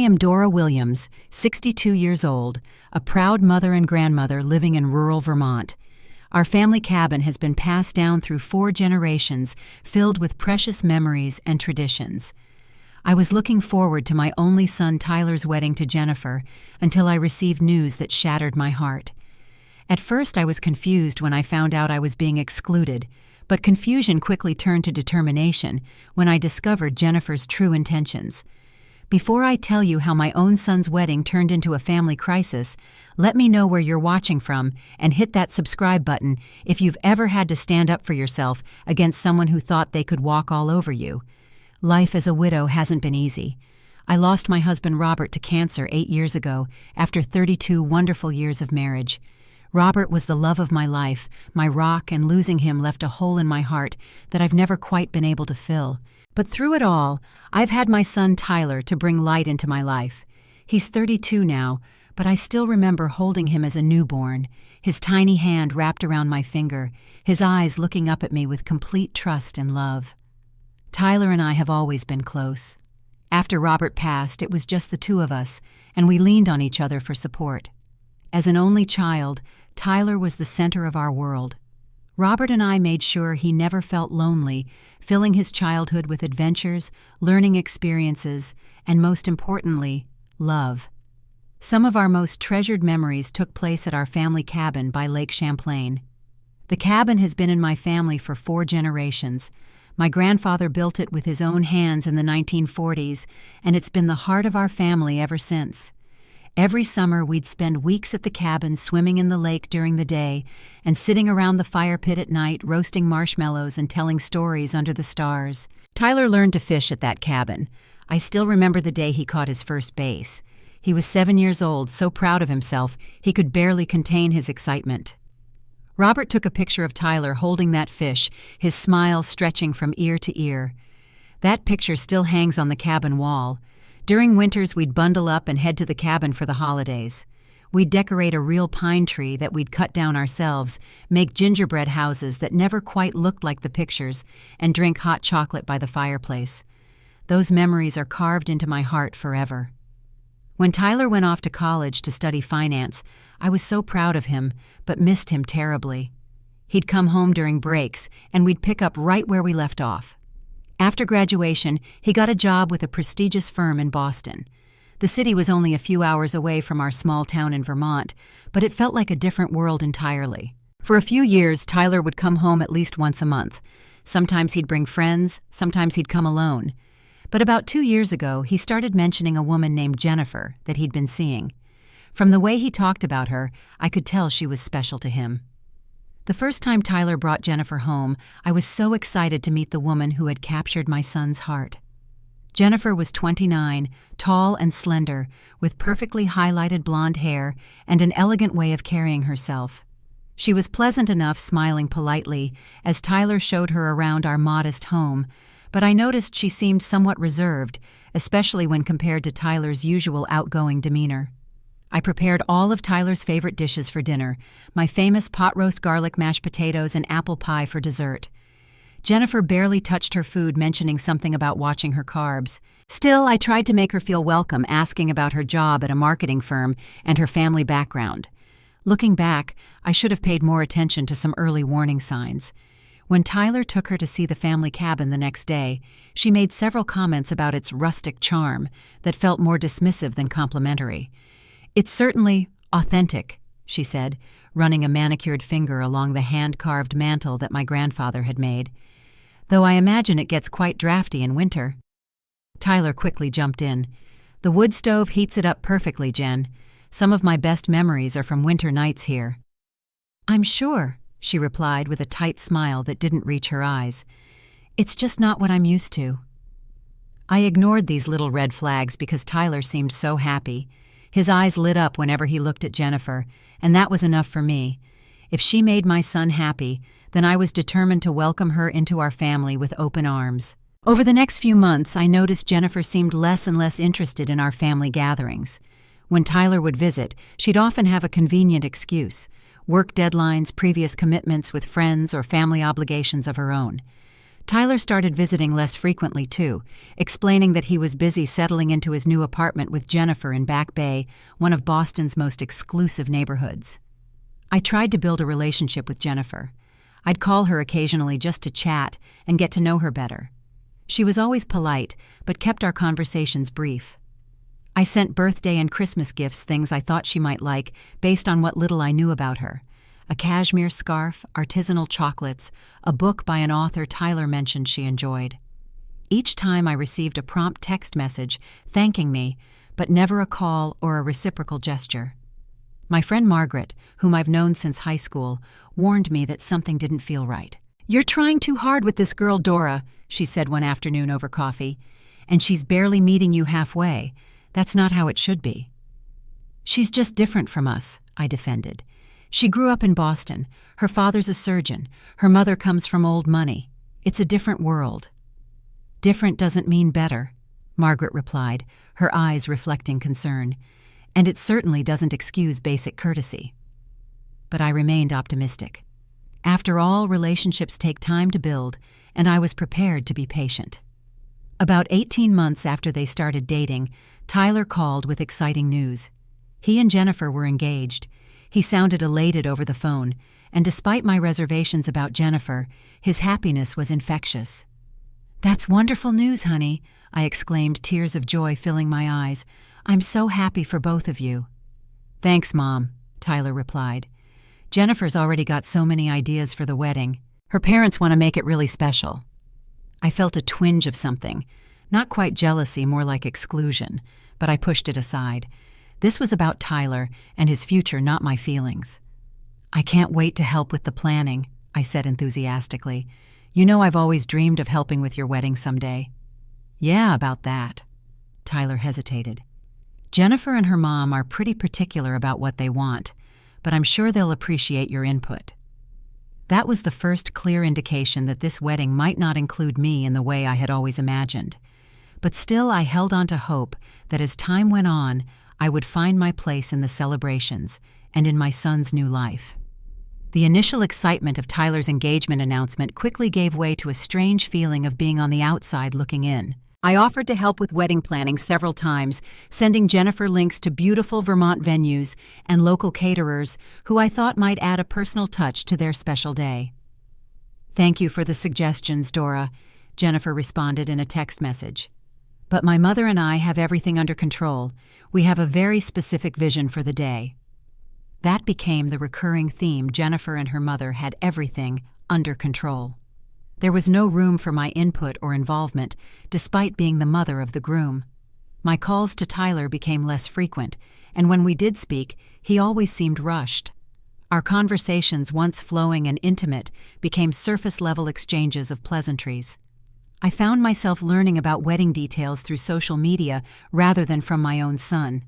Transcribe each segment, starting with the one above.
am Dora Williams, 62 years old, a proud mother and grandmother living in rural Vermont. Our family cabin has been passed down through 4 generations, filled with precious memories and traditions. I was looking forward to my only son Tyler's wedding to Jennifer until I received news that shattered my heart. At first I was confused when I found out I was being excluded, but confusion quickly turned to determination when I discovered Jennifer's true intentions. Before I tell you how my own son's wedding turned into a family crisis, let me know where you're watching from and hit that subscribe button if you've ever had to stand up for yourself against someone who thought they could walk all over you. Life as a widow hasn't been easy. I lost my husband Robert to cancer 8 years ago after 32 wonderful years of marriage. Robert was the love of my life, my rock, and losing him left a hole in my heart that I've never quite been able to fill. But through it all, I've had my son Tyler to bring light into my life. He's 32 now, but I still remember holding him as a newborn, his tiny hand wrapped around my finger, his eyes looking up at me with complete trust and love. Tyler and I have always been close. After Robert passed, it was just the two of us, and we leaned on each other for support. As an only child, Tyler was the center of our world. Robert and I made sure he never felt lonely, filling his childhood with adventures, learning experiences, and most importantly, love. Some of our most treasured memories took place at our family cabin by Lake Champlain. The cabin has been in my family for 4 generations. My grandfather built it with his own hands in the 1940s, and it's been the heart of our family ever since. Every summer, we'd spend weeks at the cabin swimming in the lake during the day and sitting around the fire pit at night roasting marshmallows and telling stories under the stars. Tyler learned to fish at that cabin. I still remember the day he caught his first bass. He was 7 years old, so proud of himself, he could barely contain his excitement. Robert took a picture of Tyler holding that fish, his smile stretching from ear to ear. That picture still hangs on the cabin wall. During winters, we'd bundle up and head to the cabin for the holidays. We'd decorate a real pine tree that we'd cut down ourselves, make gingerbread houses that never quite looked like the pictures, and drink hot chocolate by the fireplace. Those memories are carved into my heart forever. When Tyler went off to college to study finance, I was so proud of him, but missed him terribly. He'd come home during breaks, and we'd pick up right where we left off. After graduation, he got a job with a prestigious firm in Boston. The city was only a few hours away from our small town in Vermont, but it felt like a different world entirely. For a few years, Tyler would come home at least once a month. Sometimes he'd bring friends, sometimes he'd come alone. But about 2 years ago, he started mentioning a woman named Jennifer that he'd been seeing. From the way he talked about her, I could tell she was special to him. The first time Tyler brought Jennifer home, I was so excited to meet the woman who had captured my son's heart. Jennifer was 29, tall and slender, with perfectly highlighted blonde hair and an elegant way of carrying herself. She was pleasant enough, smiling politely, as Tyler showed her around our modest home, but I noticed she seemed somewhat reserved, especially when compared to Tyler's usual outgoing demeanor. I prepared all of Tyler's favorite dishes for dinner, my famous pot roast garlic mashed potatoes and apple pie for dessert. Jennifer barely touched her food, mentioning something about watching her carbs. Still, I tried to make her feel welcome, asking about her job at a marketing firm and her family background. Looking back, I should have paid more attention to some early warning signs. When Tyler took her to see the family cabin the next day, she made several comments about its rustic charm that felt more dismissive than complimentary. "It's certainly authentic," she said, running a manicured finger along the hand-carved mantel that my grandfather had made. "Though I imagine it gets quite drafty in winter." Tyler quickly jumped in. "The wood stove heats it up perfectly, Jen. Some of my best memories are from winter nights here." "I'm sure," she replied with a tight smile that didn't reach her eyes. "It's just not what I'm used to." I ignored these little red flags because Tyler seemed so happy. His eyes lit up whenever he looked at Jennifer, and that was enough for me. If she made my son happy, then I was determined to welcome her into our family with open arms. Over the next few months, I noticed Jennifer seemed less and less interested in our family gatherings. When Tyler would visit, she'd often have a convenient excuse: work deadlines, previous commitments with friends, or family obligations of her own. Tyler started visiting less frequently, too, explaining that he was busy settling into his new apartment with Jennifer in Back Bay, one of Boston's most exclusive neighborhoods. I tried to build a relationship with Jennifer. I'd call her occasionally just to chat and get to know her better. She was always polite, but kept our conversations brief. I sent birthday and Christmas gifts, things I thought she might like, based on what little I knew about her. A cashmere scarf, artisanal chocolates, a book by an author Tyler mentioned she enjoyed. Each time I received a prompt text message thanking me, but never a call or a reciprocal gesture. My friend Margaret, whom I've known since high school, warned me that something didn't feel right. "You're trying too hard with this girl, Dora," she said one afternoon over coffee, "and she's barely meeting you halfway. That's not how it should be." "She's just different from us," I defended. "She grew up in Boston. Her father's a surgeon. Her mother comes from old money. It's a different world." "Different doesn't mean better," Margaret replied, her eyes reflecting concern. "And it certainly doesn't excuse basic courtesy." But I remained optimistic. After all, relationships take time to build, and I was prepared to be patient. About 18 months after they started dating, Tyler called with exciting news. He and Jennifer were engaged. He sounded elated over the phone, and despite my reservations about Jennifer, his happiness was infectious. "That's wonderful news, honey," I exclaimed, tears of joy filling my eyes. "I'm so happy for both of you." "Thanks, Mom," Tyler replied. "Jennifer's already got so many ideas for the wedding. Her parents want to make it really special." I felt a twinge of something, not quite jealousy, more like exclusion, but I pushed it aside. This was about Tyler and his future, not my feelings. "I can't wait to help with the planning," I said enthusiastically. "You know I've always dreamed of helping with your wedding someday." "Yeah, about that." Tyler hesitated. "Jennifer and her mom are pretty particular about what they want, but I'm sure they'll appreciate your input." That was the first clear indication that this wedding might not include me in the way I had always imagined. But still I held on to hope that as time went on, I would find my place in the celebrations and in my son's new life. The initial excitement of Tyler's engagement announcement quickly gave way to a strange feeling of being on the outside looking in. I offered to help with wedding planning several times, sending Jennifer links to beautiful Vermont venues and local caterers who I thought might add a personal touch to their special day. "Thank you for the suggestions, Dora," Jennifer responded in a text message. "But my mother and I have everything under control. We have a very specific vision for the day." That became the recurring theme. Jennifer and her mother had everything under control. There was no room for my input or involvement, despite being the mother of the groom. My calls to Tyler became less frequent, and when we did speak, he always seemed rushed. Our conversations, once flowing and intimate, became surface-level exchanges of pleasantries. I found myself learning about wedding details through social media rather than from my own son.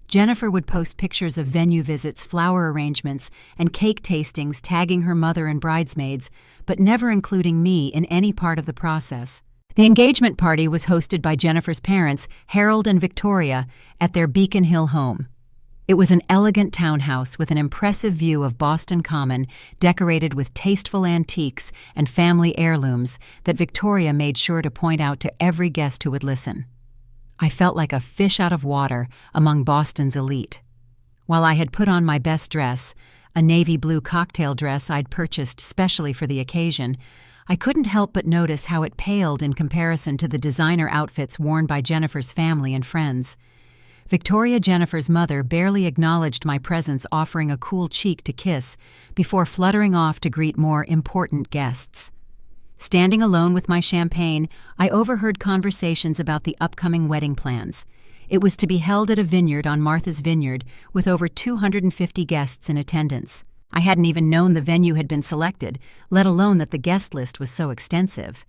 Jennifer would post pictures of venue visits, flower arrangements, and cake tastings, tagging her mother and bridesmaids, but never including me in any part of the process. The engagement party was hosted by Jennifer's parents, Harold and Victoria, at their Beacon Hill home. It was an elegant townhouse with an impressive view of Boston Common, decorated with tasteful antiques and family heirlooms that Victoria made sure to point out to every guest who would listen. I felt like a fish out of water among Boston's elite. While I had put on my best dress, a navy blue cocktail dress I'd purchased specially for the occasion, I couldn't help but notice how it paled in comparison to the designer outfits worn by Jennifer's family and friends. Victoria, Jennifer's mother, barely acknowledged my presence, offering a cool cheek to kiss before fluttering off to greet more important guests. Standing alone with my champagne, I overheard conversations about the upcoming wedding plans. It was to be held at a vineyard on Martha's Vineyard, with over 250 guests in attendance. I hadn't even known the venue had been selected, let alone that the guest list was so extensive.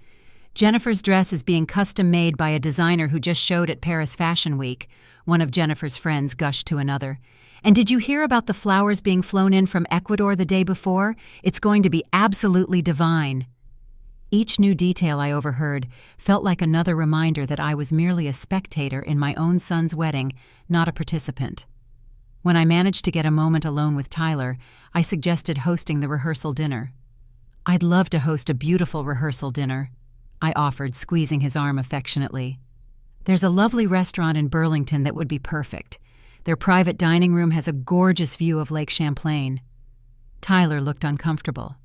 Jennifer's dress is being custom-made by a designer who just showed at Paris Fashion Week, one of Jennifer's friends gushed to another. "And did you hear about the flowers being flown in from Ecuador the day before? It's going to be absolutely divine." Each new detail I overheard felt like another reminder that I was merely a spectator in my own son's wedding, not a participant. When I managed to get a moment alone with Tyler, I suggested hosting the rehearsal dinner. "I'd love to host a beautiful rehearsal dinner," I offered, squeezing his arm affectionately. "There's a lovely restaurant in Burlington that would be perfect. Their private dining room has a gorgeous view of Lake Champlain." Tyler looked uncomfortable.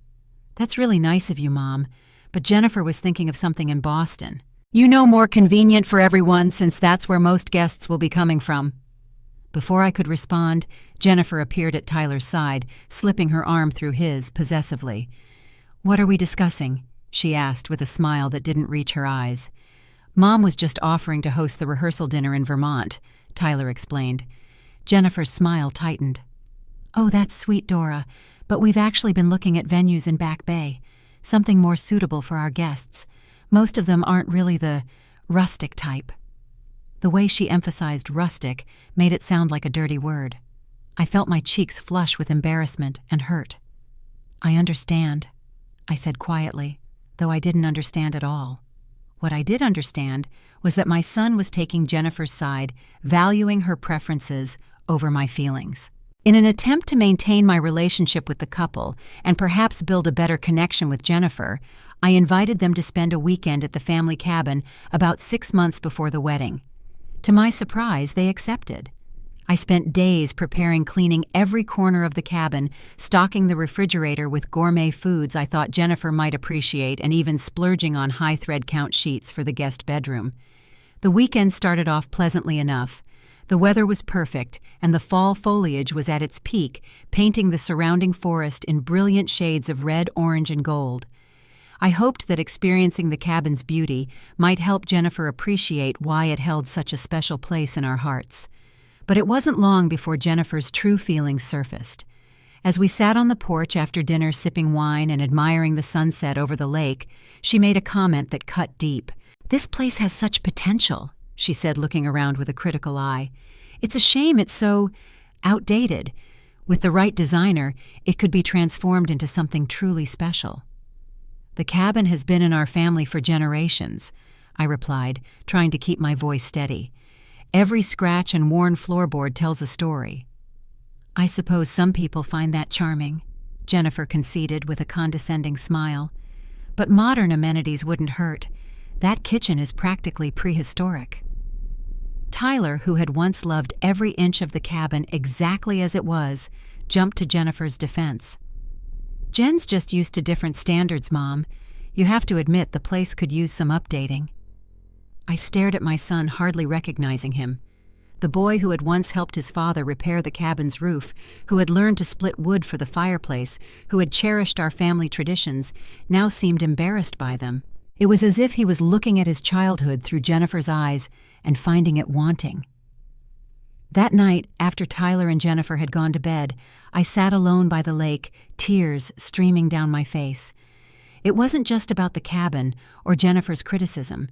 "That's really nice of you, Mom, but Jennifer was thinking of something in Boston. You know, more convenient for everyone since that's where most guests will be coming from." Before I could respond, Jennifer appeared at Tyler's side, slipping her arm through his possessively. "What are we discussing?" she asked with a smile that didn't reach her eyes. "Mom was just offering to host the rehearsal dinner in Vermont," Tyler explained. Jennifer's smile tightened. "Oh, that's sweet, Dora, but we've actually been looking at venues in Back Bay, something more suitable for our guests. Most of them aren't really the rustic type." The way she emphasized rustic made it sound like a dirty word. I felt my cheeks flush with embarrassment and hurt. "I understand," I said quietly, though I didn't understand at all. What I did understand was that my son was taking Jennifer's side, valuing her preferences over my feelings. In an attempt to maintain my relationship with the couple and perhaps build a better connection with Jennifer, I invited them to spend a weekend at the family cabin about 6 months before the wedding. To my surprise, they accepted. I spent days cleaning every corner of the cabin, stocking the refrigerator with gourmet foods I thought Jennifer might appreciate, and even splurging on high thread count sheets for the guest bedroom. The weekend started off pleasantly enough. The weather was perfect, and the fall foliage was at its peak, painting the surrounding forest in brilliant shades of red, orange, and gold. I hoped that experiencing the cabin's beauty might help Jennifer appreciate why it held such a special place in our hearts. But it wasn't long before Jennifer's true feelings surfaced. As we sat on the porch after dinner sipping wine and admiring the sunset over the lake, she made a comment that cut deep. "This place has such potential," she said, looking around with a critical eye. "It's a shame it's so outdated. With the right designer, it could be transformed into something truly special." "The cabin has been in our family for generations," I replied, trying to keep my voice steady. "Every scratch and worn floorboard tells a story." "I suppose some people find that charming," Jennifer conceded with a condescending smile. "But modern amenities wouldn't hurt. That kitchen is practically prehistoric." Tyler, who had once loved every inch of the cabin exactly as it was, jumped to Jennifer's defense. "Jen's just used to different standards, Mom. You have to admit the place could use some updating." I stared at my son, hardly recognizing him. The boy who had once helped his father repair the cabin's roof, who had learned to split wood for the fireplace, who had cherished our family traditions, now seemed embarrassed by them. It was as if he was looking at his childhood through Jennifer's eyes and finding it wanting. That night, after Tyler and Jennifer had gone to bed, I sat alone by the lake, tears streaming down my face. It wasn't just about the cabin or Jennifer's criticism.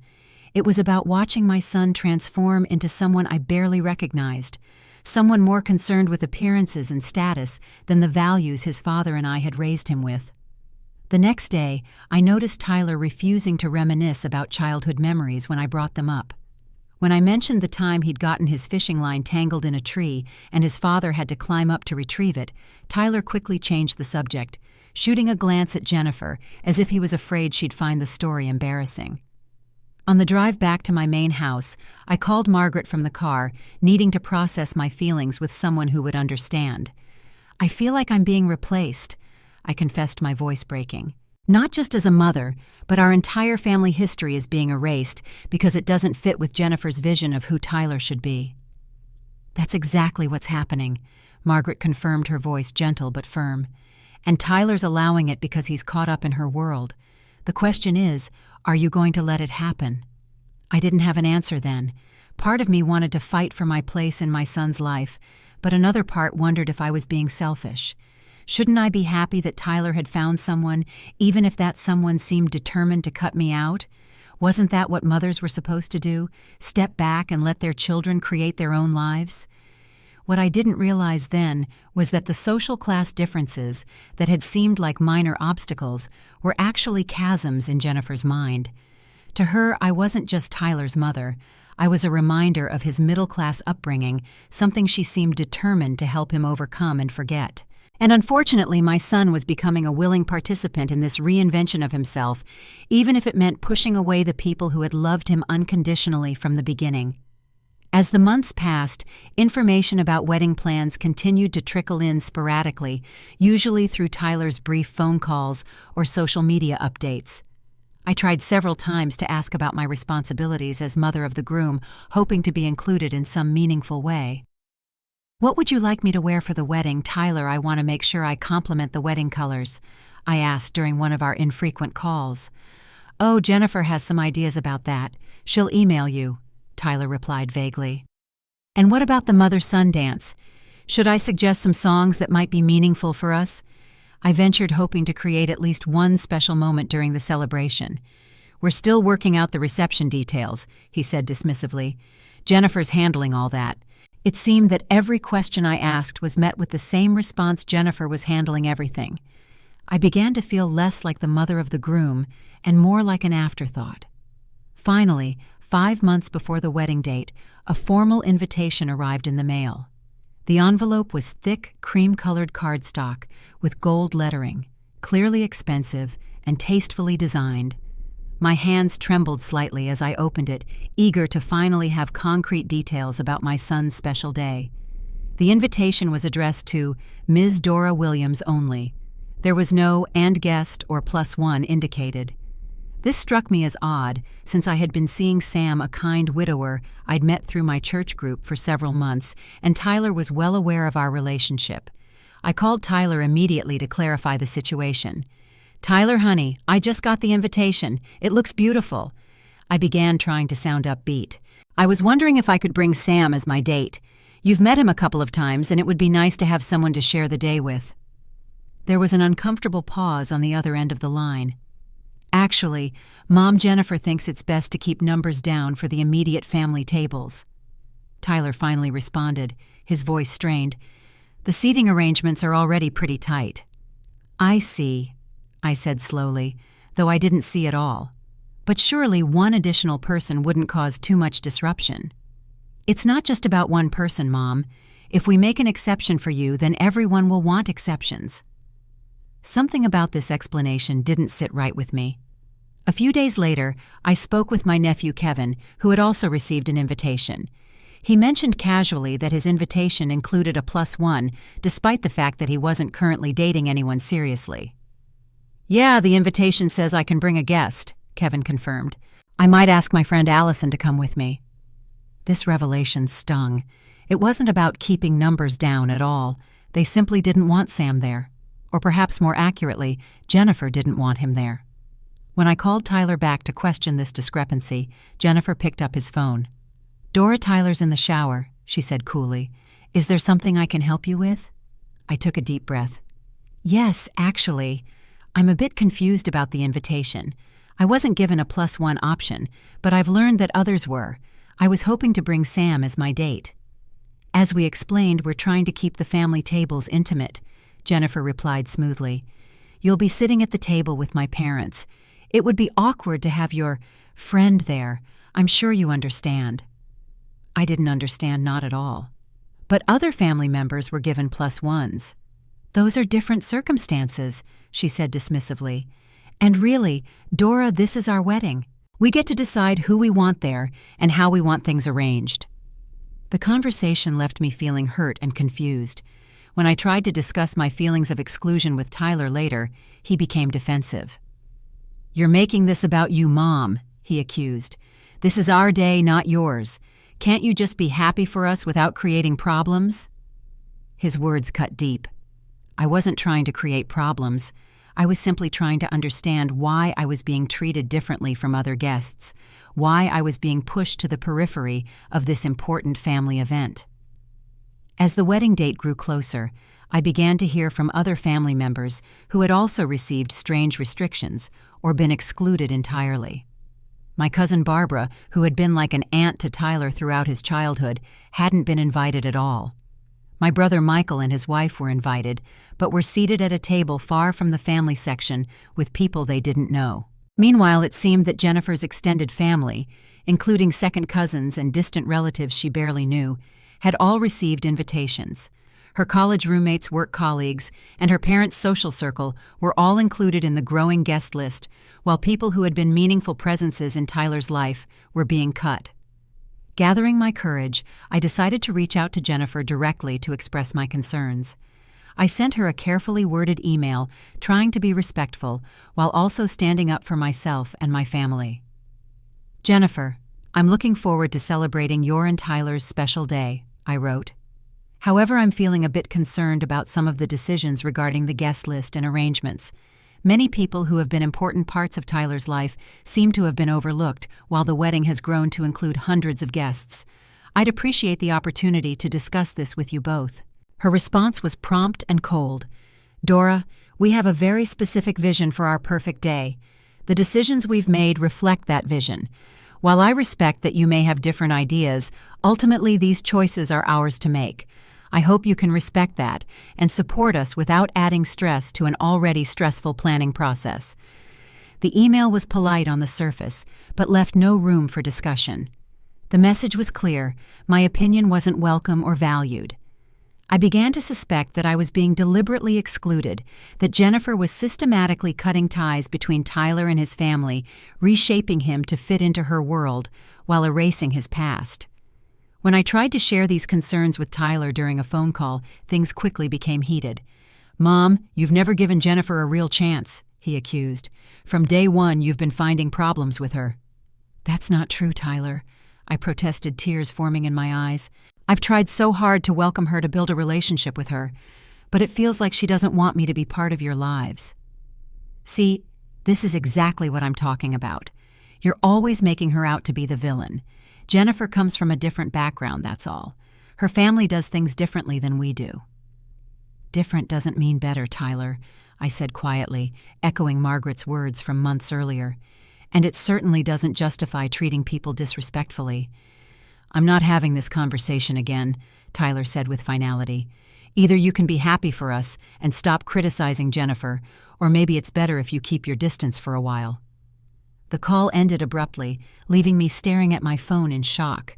It was about watching my son transform into someone I barely recognized, someone more concerned with appearances and status than the values his father and I had raised him with. The next day, I noticed Tyler refusing to reminisce about childhood memories when I brought them up. When I mentioned the time he'd gotten his fishing line tangled in a tree and his father had to climb up to retrieve it, Tyler quickly changed the subject, shooting a glance at Jennifer as if he was afraid she'd find the story embarrassing. On the drive back to my main house, I called Margaret from the car, needing to process my feelings with someone who would understand. "I feel like I'm being replaced," I confessed, my voice breaking. "Not just as a mother, but our entire family history is being erased because it doesn't fit with Jennifer's vision of who Tyler should be." "That's exactly what's happening," Margaret confirmed, her voice gentle but firm. "And Tyler's allowing it because he's caught up in her world. The question is, are you going to let it happen?" I didn't have an answer then. Part of me wanted to fight for my place in my son's life, but another part wondered if I was being selfish. Shouldn't I be happy that Tyler had found someone, even if that someone seemed determined to cut me out? Wasn't that what mothers were supposed to do? Step back and let their children create their own lives? What I didn't realize then was that the social class differences that had seemed like minor obstacles were actually chasms in Jennifer's mind. To her, I wasn't just Tyler's mother. I was a reminder of his middle-class upbringing, something she seemed determined to help him overcome and forget. And unfortunately, my son was becoming a willing participant in this reinvention of himself, even if it meant pushing away the people who had loved him unconditionally from the beginning. As the months passed, information about wedding plans continued to trickle in sporadically, usually through Tyler's brief phone calls or social media updates. I tried several times to ask about my responsibilities as mother of the groom, hoping to be included in some meaningful way. "What would you like me to wear for the wedding, Tyler? I want to make sure I complement the wedding colors," I asked during one of our infrequent calls. "Oh, Jennifer has some ideas about that. She'll email you," Tyler replied vaguely. "And what about the mother-son dance? Should I suggest some songs that might be meaningful for us?" I ventured, hoping to create at least one special moment during the celebration. "We're still working out the reception details," he said dismissively. "Jennifer's handling all that." It seemed that every question I asked was met with the same response: Jennifer was handling everything. I began to feel less like the mother of the groom and more like an afterthought. Finally, 5 months before the wedding date, a formal invitation arrived in the mail. The envelope was thick, cream-colored cardstock with gold lettering, clearly expensive and tastefully designed. My hands trembled slightly as I opened it, eager to finally have concrete details about my son's special day. The invitation was addressed to Ms. Dora Williams only. There was no "and guest" or +1 indicated. This struck me as odd, since I had been seeing Sam, a kind widower I'd met through my church group, for several months, and Tyler was well aware of our relationship. I called Tyler immediately to clarify the situation. "Tyler, honey, I just got the invitation. It looks beautiful." I began, trying to sound upbeat. "I was wondering if I could bring Sam as my date. You've met him a couple of times, and it would be nice to have someone to share the day with." There was an uncomfortable pause on the other end of the line. "Actually, Mom Jennifer thinks it's best to keep numbers down for the immediate family tables." Tyler finally responded, his voice strained. "The seating arrangements are already pretty tight." "I see," I said slowly, though I didn't see it all. "But surely one additional person wouldn't cause too much disruption." "It's not just about one person, Mom. If we make an exception for you, then everyone will want exceptions." Something about this explanation didn't sit right with me. A few days later, I spoke with my nephew Kevin, who had also received an invitation. He mentioned casually that his invitation included a +1, despite the fact that he wasn't currently dating anyone seriously. "Yeah, the invitation says I can bring a guest," Kevin confirmed. "I might ask my friend Allison to come with me." This revelation stung. It wasn't about keeping numbers down at all. They simply didn't want Sam there. Or perhaps more accurately, Jennifer didn't want him there. When I called Tyler back to question this discrepancy, Jennifer picked up his phone. "Dora, Tyler's in the shower," she said coolly. "Is there something I can help you with?" I took a deep breath. "Yes, actually. I'm a bit confused about the invitation. I wasn't given a +1 option, but I've learned that others were. I was hoping to bring Sam as my date." "As we explained, we're trying to keep the family tables intimate," Jennifer replied smoothly. "You'll be sitting at the table with my parents. It would be awkward to have your friend there. I'm sure you understand." I didn't understand, not at all. But other family members were given +1s. "Those are different circumstances," she said dismissively. "And really, Dora, this is our wedding. We get to decide who we want there and how we want things arranged." The conversation left me feeling hurt and confused. When I tried to discuss my feelings of exclusion with Tyler later, he became defensive. "You're making this about you, Mom," he accused. "This is our day, not yours. Can't you just be happy for us without creating problems?" His words cut deep. I wasn't trying to create problems. I was simply trying to understand why I was being treated differently from other guests, why I was being pushed to the periphery of this important family event. As the wedding date grew closer, I began to hear from other family members who had also received strange restrictions or been excluded entirely. My cousin Barbara, who had been like an aunt to Tyler throughout his childhood, hadn't been invited at all. My brother Michael and his wife were invited, but were seated at a table far from the family section with people they didn't know. Meanwhile, it seemed that Jennifer's extended family, including second cousins and distant relatives she barely knew, had all received invitations. Her college roommates, work colleagues, and her parents' social circle were all included in the growing guest list, while people who had been meaningful presences in Tyler's life were being cut. Gathering my courage, I decided to reach out to Jennifer directly to express my concerns. I sent her a carefully worded email, trying to be respectful, while also standing up for myself and my family. "Jennifer, I'm looking forward to celebrating your and Tyler's special day," I wrote. "However, I'm feeling a bit concerned about some of the decisions regarding the guest list and arrangements. Many people who have been important parts of Tyler's life seem to have been overlooked, while the wedding has grown to include hundreds of guests. I'd appreciate the opportunity to discuss this with you both." Her response was prompt and cold. "Dora, we have a very specific vision for our perfect day. The decisions we've made reflect that vision. While I respect that you may have different ideas, ultimately these choices are ours to make. I hope you can respect that and support us without adding stress to an already stressful planning process." The email was polite on the surface, but left no room for discussion. The message was clear: my opinion wasn't welcome or valued. I began to suspect that I was being deliberately excluded, that Jennifer was systematically cutting ties between Tyler and his family, reshaping him to fit into her world, while erasing his past. When I tried to share these concerns with Tyler during a phone call, things quickly became heated. "Mom, you've never given Jennifer a real chance," he accused. "From day one, you've been finding problems with her." "That's not true, Tyler," I protested, tears forming in my eyes. "I've tried so hard to welcome her, to build a relationship with her, but it feels like she doesn't want me to be part of your lives." "See, this is exactly what I'm talking about. You're always making her out to be the villain. Jennifer comes from a different background, that's all. Her family does things differently than we do." "Different doesn't mean better, Tyler," I said quietly, echoing Margaret's words from months earlier. "And it certainly doesn't justify treating people disrespectfully." "I'm not having this conversation again," Tyler said with finality. "Either you can be happy for us and stop criticizing Jennifer, or maybe it's better if you keep your distance for a while." The call ended abruptly, leaving me staring at my phone in shock.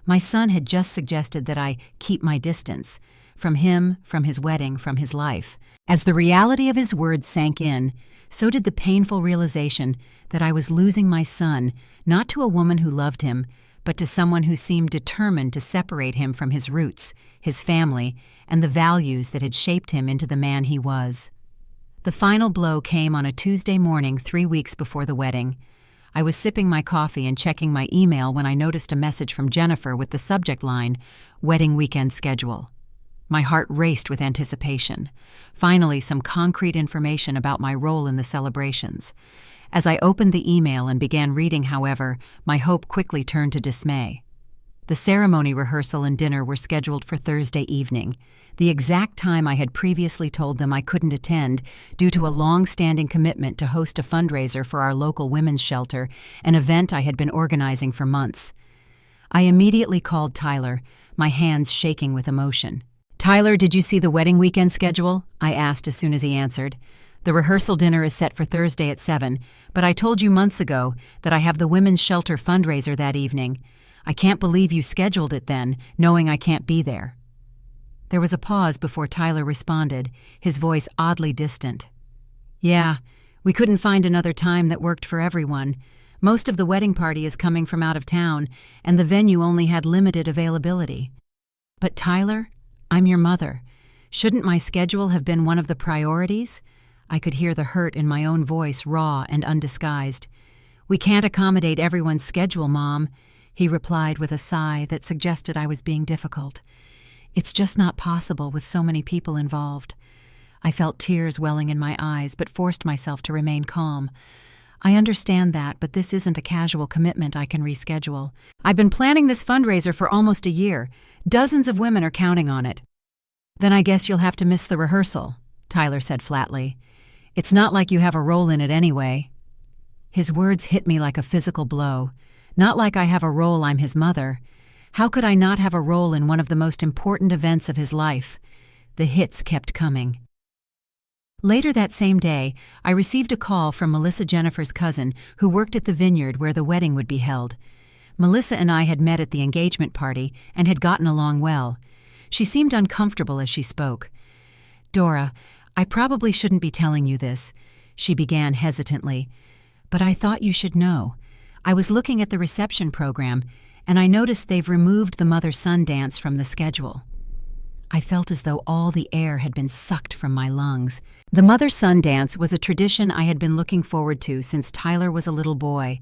My son had just suggested that I keep my distance, from him, from his wedding, from his life. As the reality of his words sank in, so did the painful realization that I was losing my son, not to a woman who loved him, but to someone who seemed determined to separate him from his roots, his family, and the values that had shaped him into the man he was. The final blow came on a Tuesday morning 3 weeks before the wedding. I was sipping my coffee and checking my email when I noticed a message from Jennifer with the subject line, "Wedding Weekend Schedule." My heart raced with anticipation. Finally, some concrete information about my role in the celebrations. As I opened the email and began reading, however, my hope quickly turned to dismay. The ceremony rehearsal and dinner were scheduled for Thursday evening, the exact time I had previously told them I couldn't attend due to a long-standing commitment to host a fundraiser for our local women's shelter, an event I had been organizing for months. I immediately called Tyler, my hands shaking with emotion. "Tyler, did you see the wedding weekend schedule?" I asked as soon as he answered. "The rehearsal dinner is set for Thursday at 7, but I told you months ago that I have the women's shelter fundraiser that evening. I can't believe you scheduled it then, knowing I can't be there." There was a pause before Tyler responded, his voice oddly distant. "Yeah, we couldn't find another time that worked for everyone. Most of the wedding party is coming from out of town, and the venue only had limited availability." "But Tyler, I'm your mother. Shouldn't my schedule have been one of the priorities?" I could hear the hurt in my own voice, raw and undisguised. "We can't accommodate everyone's schedule, Mom," he replied with a sigh that suggested I was being difficult. "It's just not possible with so many people involved." I felt tears welling in my eyes, but forced myself to remain calm. "I understand that, but this isn't a casual commitment I can reschedule. I've been planning this fundraiser for almost a year. Dozens of women are counting on it." "Then I guess you'll have to miss the rehearsal," Tyler said flatly. "It's not like you have a role in it anyway." His words hit me like a physical blow. Not like I have a role, I'm his mother. How could I not have a role in one of the most important events of his life? The hits kept coming. Later that same day, I received a call from Melissa, Jennifer's cousin, who worked at the vineyard where the wedding would be held. Melissa and I had met at the engagement party and had gotten along well. She seemed uncomfortable as she spoke. "Dora, I probably shouldn't be telling you this," she began hesitantly, "but I thought you should know. I was looking at the reception program, and I noticed they've removed the mother-son dance from the schedule." I felt as though all the air had been sucked from my lungs. The mother-son dance was a tradition I had been looking forward to since Tyler was a little boy.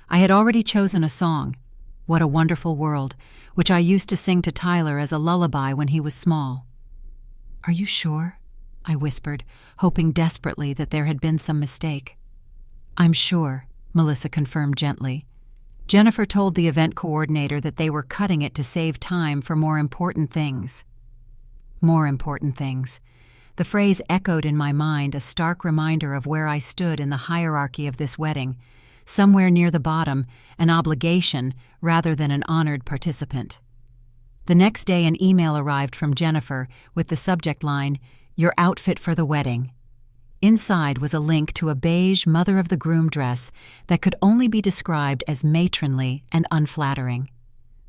I had already chosen a song, "What a Wonderful World," which I used to sing to Tyler as a lullaby when he was small. "Are you sure?" I whispered, hoping desperately that there had been some mistake. "I'm sure," Melissa confirmed gently. Jennifer told the event coordinator that they were cutting it to save time for more important things. More important things. The phrase echoed in my mind, a stark reminder of where I stood in the hierarchy of this wedding, somewhere near the bottom, an obligation rather than an honored participant. The next day an email arrived from Jennifer with the subject line, "Your outfit for the wedding." Inside was a link to a beige mother-of-the-groom dress that could only be described as matronly and unflattering.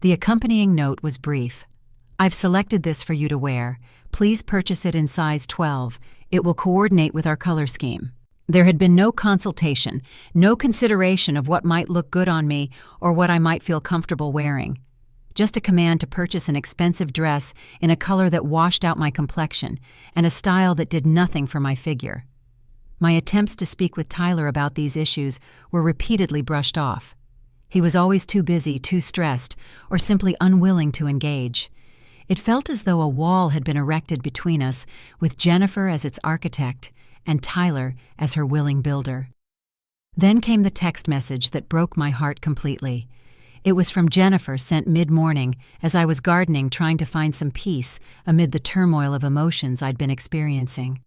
The accompanying note was brief. "I've selected this for you to wear. Please purchase it in size 12. It will coordinate with our color scheme." There had been no consultation, no consideration of what might look good on me or what I might feel comfortable wearing. Just a command to purchase an expensive dress in a color that washed out my complexion and a style that did nothing for my figure. My attempts to speak with Tyler about these issues were repeatedly brushed off. He was always too busy, too stressed, or simply unwilling to engage. It felt as though a wall had been erected between us, with Jennifer as its architect and Tyler as her willing builder. Then came the text message that broke my heart completely. It was from Jennifer, sent mid-morning as I was gardening trying to find some peace amid the turmoil of emotions I'd been experiencing.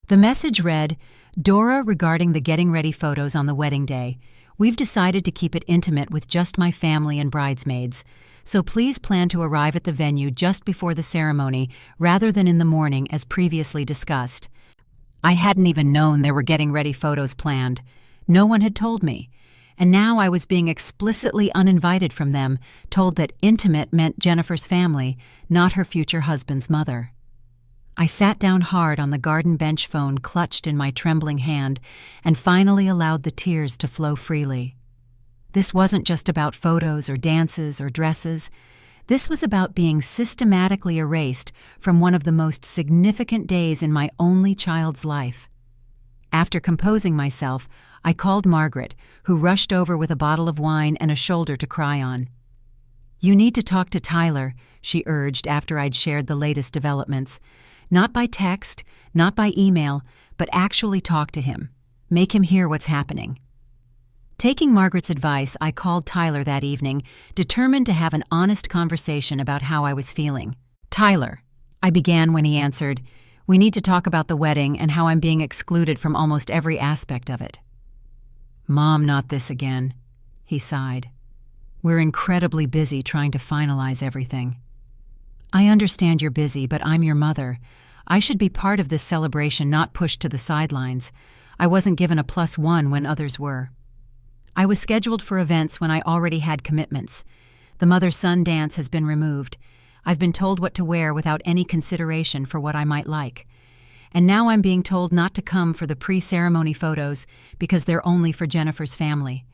The message read, "Dora, regarding the getting ready photos on the wedding day, we've decided to keep it intimate with just my family and bridesmaids, so please plan to arrive at the venue just before the ceremony rather than in the morning as previously discussed." I hadn't even known there were getting ready photos planned. No one had told me. And now I was being explicitly uninvited from them, told that intimate meant Jennifer's family, not her future husband's mother. I sat down hard on the garden bench phone clutched in my trembling hand and finally allowed the tears to flow freely. This wasn't just about photos or dances or dresses. This was about being systematically erased from one of the most significant days in my only child's life. After composing myself, I called Margaret, who rushed over with a bottle of wine and a shoulder to cry on. "You need to talk to Tyler," she urged after I'd shared the latest developments. "Not by text, not by email, but actually talk to him. Make him hear what's happening." Taking Margaret's advice, I called Tyler that evening, determined to have an honest conversation about how I was feeling. "Tyler," I began when he answered, "we need to talk about the wedding and how I'm being excluded from almost every aspect of it." "Mom, not this again," he sighed. "We're incredibly busy trying to finalize everything." "I understand you're busy, but I'm your mother. I should be part of this celebration, not pushed to the sidelines. I wasn't given a +1 when others were." I was scheduled for events when I already had commitments. The mother-son dance has been removed. I've been told what to wear without any consideration for what I might like. And now I'm being told not to come for the pre-ceremony photos because they're only for Jennifer's family.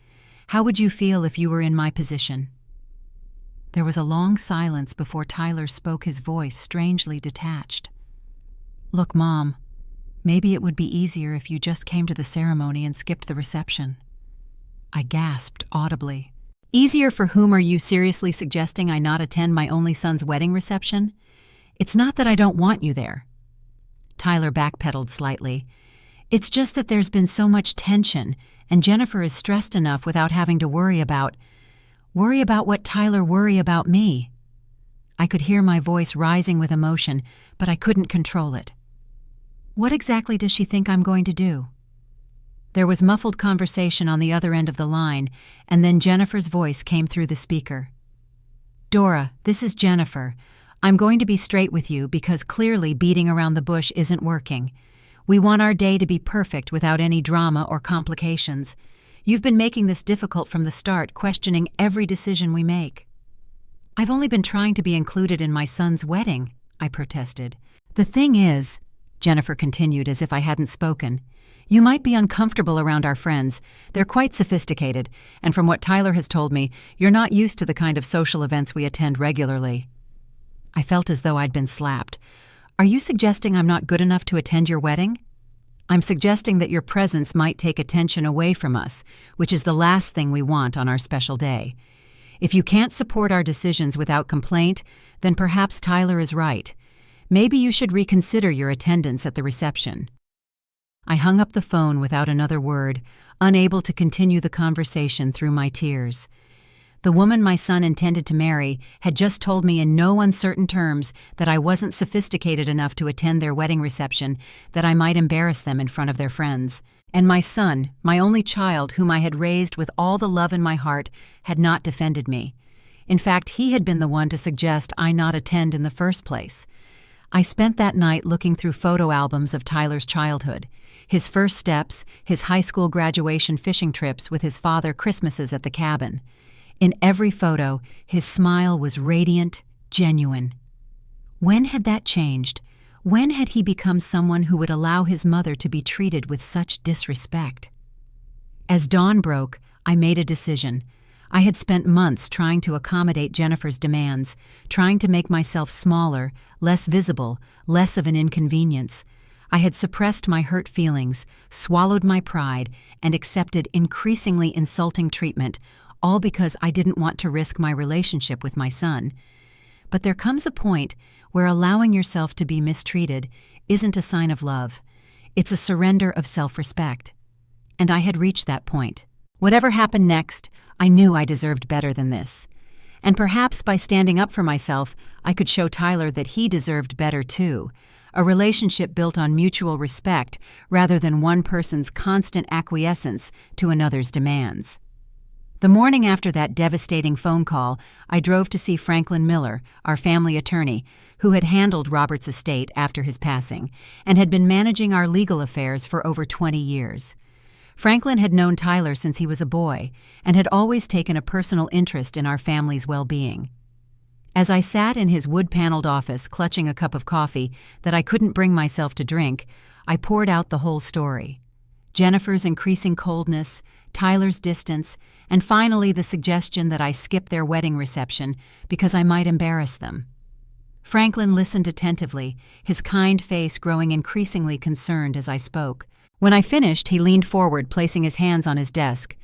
How would you feel if you were in my position? There was a long silence before Tyler spoke, his voice strangely detached. "Look, Mom, maybe it would be easier if you just came to the ceremony and skipped the reception." I gasped audibly. "Easier for whom? Are you seriously suggesting I not attend my only son's wedding reception? It's not that I don't want you there." Tyler backpedaled slightly. "It's just that there's been so much tension, and Jennifer is stressed enough without having to worry about what Tyler worry about me." I could hear my voice rising with emotion, but I couldn't control it. "What exactly does she think I'm going to do?" There was muffled conversation on the other end of the line, and then Jennifer's voice came through the speaker. "Dora, this is Jennifer. I'm going to be straight with you because clearly beating around the bush isn't working. We want our day to be perfect without any drama or complications. You've been making this difficult from the start, questioning every decision we make." "I've only been trying to be included in my son's wedding," I protested. "The thing is," Jennifer continued as if I hadn't spoken, "you might be uncomfortable around our friends. They're quite sophisticated, and from what Tyler has told me, you're not used to the kind of social events we attend regularly." I felt as though I'd been slapped. "Are you suggesting I'm not good enough to attend your wedding?" "I'm suggesting that your presence might take attention away from us, which is the last thing we want on our special day. If you can't support our decisions without complaint, then perhaps Tyler is right. Maybe you should reconsider your attendance at the reception." I hung up the phone without another word, unable to continue the conversation through my tears. The woman my son intended to marry had just told me in no uncertain terms that I wasn't sophisticated enough to attend their wedding reception, that I might embarrass them in front of their friends. And my son, my only child whom I had raised with all the love in my heart, had not defended me. In fact, he had been the one to suggest I not attend in the first place. I spent that night looking through photo albums of Tyler's childhood, his first steps, his high school graduation fishing trips with his father, Christmases at the cabin. In every photo, his smile was radiant, genuine. When had that changed? When had he become someone who would allow his mother to be treated with such disrespect? As dawn broke, I made a decision. I had spent months trying to accommodate Jennifer's demands, trying to make myself smaller, less visible, less of an inconvenience. I had suppressed my hurt feelings, swallowed my pride, and accepted increasingly insulting treatment, all because I didn't want to risk my relationship with my son. But there comes a point where allowing yourself to be mistreated isn't a sign of love. It's a surrender of self-respect. And I had reached that point. Whatever happened next, I knew I deserved better than this. And perhaps by standing up for myself, I could show Tyler that he deserved better too. A relationship built on mutual respect rather than one person's constant acquiescence to another's demands. The morning after that devastating phone call, I drove to see Franklin Miller, our family attorney, who had handled Robert's estate after his passing and had been managing our legal affairs for over 20 years. Franklin had known Tyler since he was a boy and had always taken a personal interest in our family's well-being. As I sat in his wood-paneled office clutching a cup of coffee that I couldn't bring myself to drink, I poured out the whole story. Jennifer's increasing coldness, Tyler's distance, and finally the suggestion that I skip their wedding reception because I might embarrass them. Franklin listened attentively, his kind face growing increasingly concerned as I spoke. When I finished, he leaned forward, placing his hands on his desk.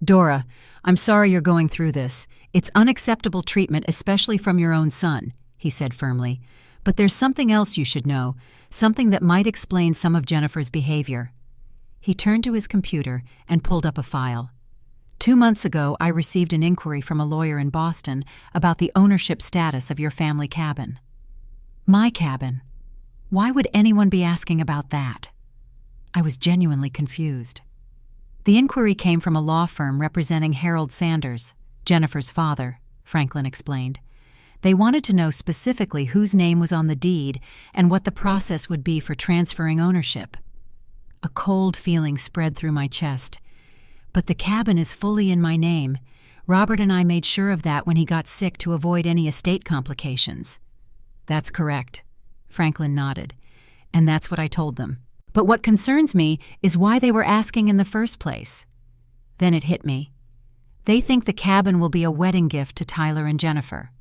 "Dora, I'm sorry you're going through this. It's unacceptable treatment, especially from your own son," he said firmly. "But there's something else you should know, something that might explain some of Jennifer's behavior." He turned to his computer and pulled up a file. 2 months ago, I received an inquiry from a lawyer in Boston about the ownership status of your family cabin. My cabin? Why would anyone be asking about that? I was genuinely confused. The inquiry came from a law firm representing Harold Sanders, Jennifer's father, Franklin explained. They wanted to know specifically whose name was on the deed and what the process would be for transferring ownership. A cold feeling spread through my chest. But the cabin is fully in my name. Robert and I made sure of that when he got sick to avoid any estate complications. That's correct, Franklin nodded. And that's what I told them. But what concerns me is why they were asking in the first place. Then it hit me. They think the cabin will be a wedding gift to Tyler and Jennifer.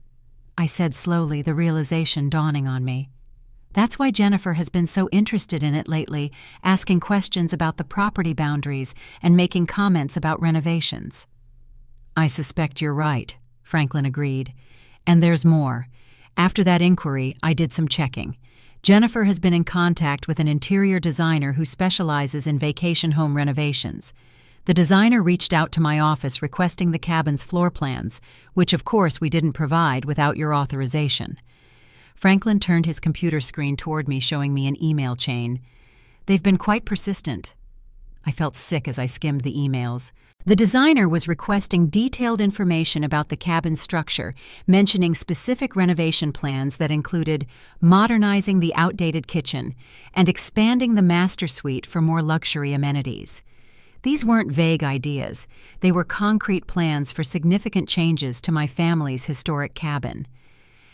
I said slowly, the realization dawning on me. That's why Jennifer has been so interested in it lately, asking questions about the property boundaries and making comments about renovations. I suspect you're right, Franklin agreed. And there's more. After that inquiry, I did some checking. Jennifer has been in contact with an interior designer who specializes in vacation home renovations. The designer reached out to my office requesting the cabin's floor plans, which of course we didn't provide without your authorization. Franklin turned his computer screen toward me, showing me an email chain. They've been quite persistent. I felt sick as I skimmed the emails. The designer was requesting detailed information about the cabin's structure, mentioning specific renovation plans that included modernizing the outdated kitchen and expanding the master suite for more luxury amenities. These weren't vague ideas. They were concrete plans for significant changes to my family's historic cabin.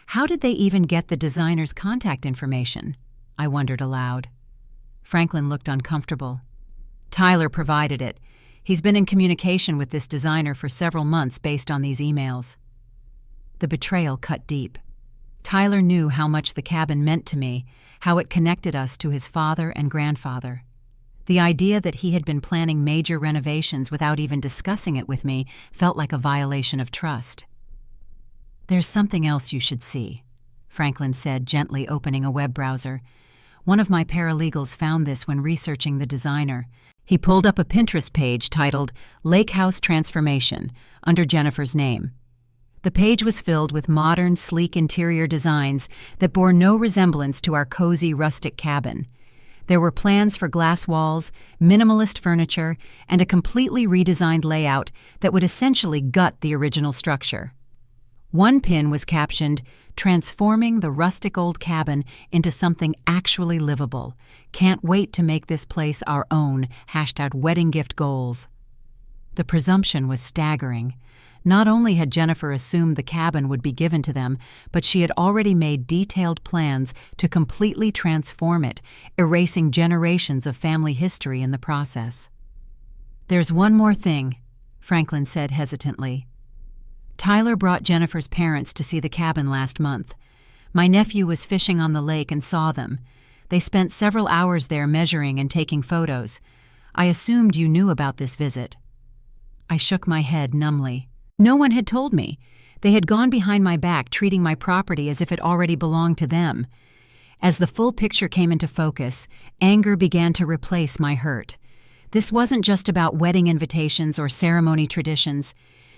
How did they even get the designer's contact information? I wondered aloud. Franklin looked uncomfortable. Tyler provided it. He's been in communication with this designer for several months based on these emails. The betrayal cut deep. Tyler knew how much the cabin meant to me, how it connected us to his father and grandfather. The idea that he had been planning major renovations without even discussing it with me felt like a violation of trust. "There's something else you should see," Franklin said, gently opening a web browser. "One of my paralegals found this when researching the designer." He pulled up a Pinterest page titled Lake House Transformation under Jennifer's name. The page was filled with modern, sleek interior designs that bore no resemblance to our cozy, rustic cabin. There were plans for glass walls, minimalist furniture, and a completely redesigned layout that would essentially gut the original structure. One pin was captioned, "Transforming the rustic old cabin into something actually livable. Can't wait to make this place our own. #wedding gift goals." The presumption was staggering. Not only had Jennifer assumed the cabin would be given to them, but she had already made detailed plans to completely transform it, erasing generations of family history in the process. "There's one more thing," Franklin said hesitantly. "Tyler brought Jennifer's parents to see the cabin last month. My nephew was fishing on the lake and saw them. They spent several hours there measuring and taking photos. I assumed you knew about this visit." I shook my head numbly. No one had told me. They had gone behind my back, treating my property as if it already belonged to them. As the full picture came into focus, anger began to replace my hurt. This wasn't just about wedding invitations or ceremony traditions.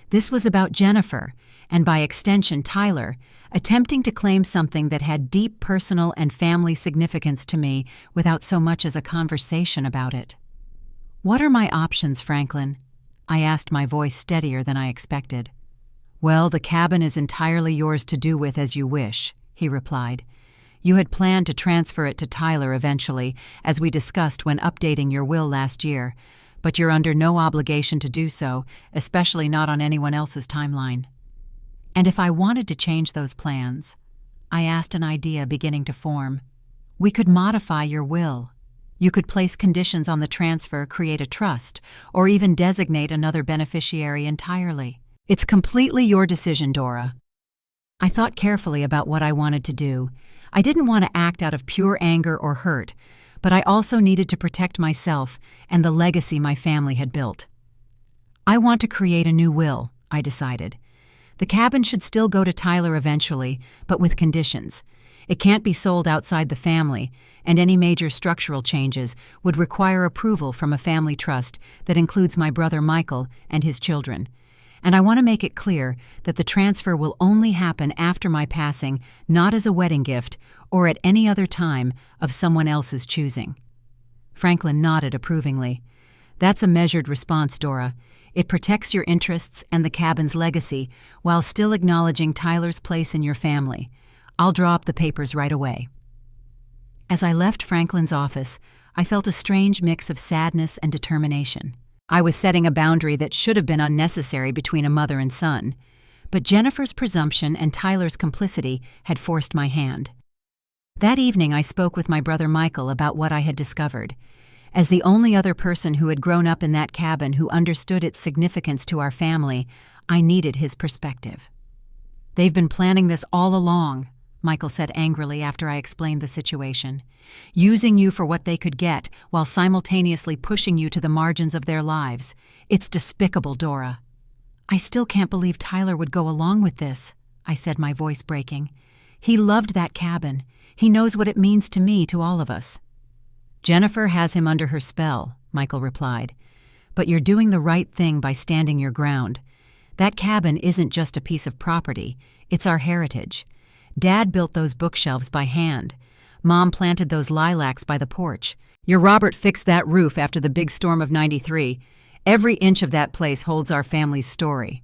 This was about Jennifer, and by extension Tyler, attempting to claim something that had deep personal and family significance to me without so much as a conversation about it. "What are my options, Franklin?" I asked, my voice steadier than I expected. "Well, the cabin is entirely yours to do with as you wish," he replied. "You had planned to transfer it to Tyler eventually, as we discussed when updating your will last year, but you're under no obligation to do so, especially not on anyone else's timeline." "And if I wanted to change those plans?" I asked, an idea beginning to form. "We could modify your will. You could place conditions on the transfer, create a trust, or even designate another beneficiary entirely. It's completely your decision, Dora." I thought carefully about what I wanted to do. I didn't want to act out of pure anger or hurt, but I also needed to protect myself and the legacy my family had built. "I want to create a new will," I decided. "The cabin should still go to Tyler eventually, but with conditions. It can't be sold outside the family, and any major structural changes would require approval from a family trust that includes my brother Michael and his children. And I want to make it clear that the transfer will only happen after my passing, not as a wedding gift or at any other time of someone else's choosing." Franklin nodded approvingly. "That's a measured response, Dora. It protects your interests and the cabin's legacy while still acknowledging Tyler's place in your family. I'll draw up the papers right away." As I left Franklin's office, I felt a strange mix of sadness and determination. I was setting a boundary that should have been unnecessary between a mother and son, but Jennifer's presumption and Tyler's complicity had forced my hand. That evening I spoke with my brother Michael about what I had discovered. As the only other person who had grown up in that cabin who understood its significance to our family, I needed his perspective. "They've been planning this all along," Michael said angrily after I explained the situation. "Using you for what they could get while simultaneously pushing you to the margins of their lives. It's despicable, Dora." "I still can't believe Tyler would go along with this," I said, my voice breaking. "He loved that cabin. He knows what it means to me, to all of us." "Jennifer has him under her spell," Michael replied. "But you're doing the right thing by standing your ground. That cabin isn't just a piece of property. It's our heritage. Dad built those bookshelves by hand. Mom planted those lilacs by the porch. Your Robert fixed that roof after the big storm of '93. Every inch of that place holds our family's story."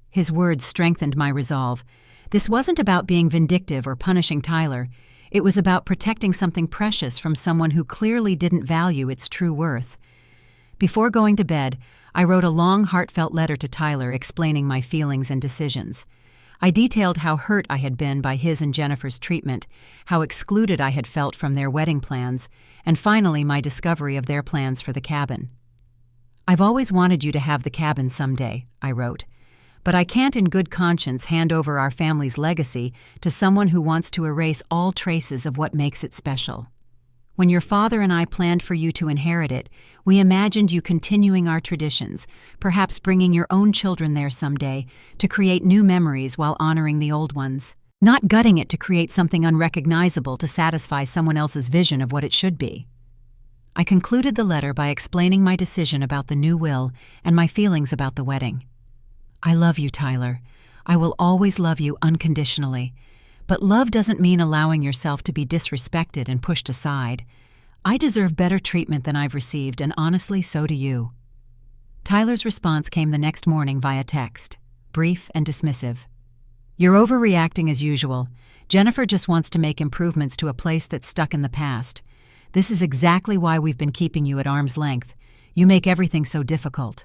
His words strengthened my resolve. This wasn't about being vindictive or punishing Tyler. It was about protecting something precious from someone who clearly didn't value its true worth. Before going to bed, I wrote a long, heartfelt letter to Tyler explaining my feelings and decisions. I detailed how hurt I had been by his and Jennifer's treatment, how excluded I had felt from their wedding plans, and finally my discovery of their plans for the cabin. "I've always wanted you to have the cabin someday," I wrote, "but I can't in good conscience hand over our family's legacy to someone who wants to erase all traces of what makes it special. When your father and I planned for you to inherit it, we imagined you continuing our traditions, perhaps bringing your own children there someday, to create new memories while honoring the old ones, not gutting it to create something unrecognizable to satisfy someone else's vision of what it should be." I concluded the letter by explaining my decision about the new will and my feelings about the wedding. "I love you, Tyler. I will always love you unconditionally. But love doesn't mean allowing yourself to be disrespected and pushed aside. I deserve better treatment than I've received, and honestly, so do you." Tyler's response came the next morning via text, brief and dismissive. "You're overreacting as usual. Jennifer just wants to make improvements to a place that's stuck in the past. This is exactly why we've been keeping you at arm's length. You make everything so difficult."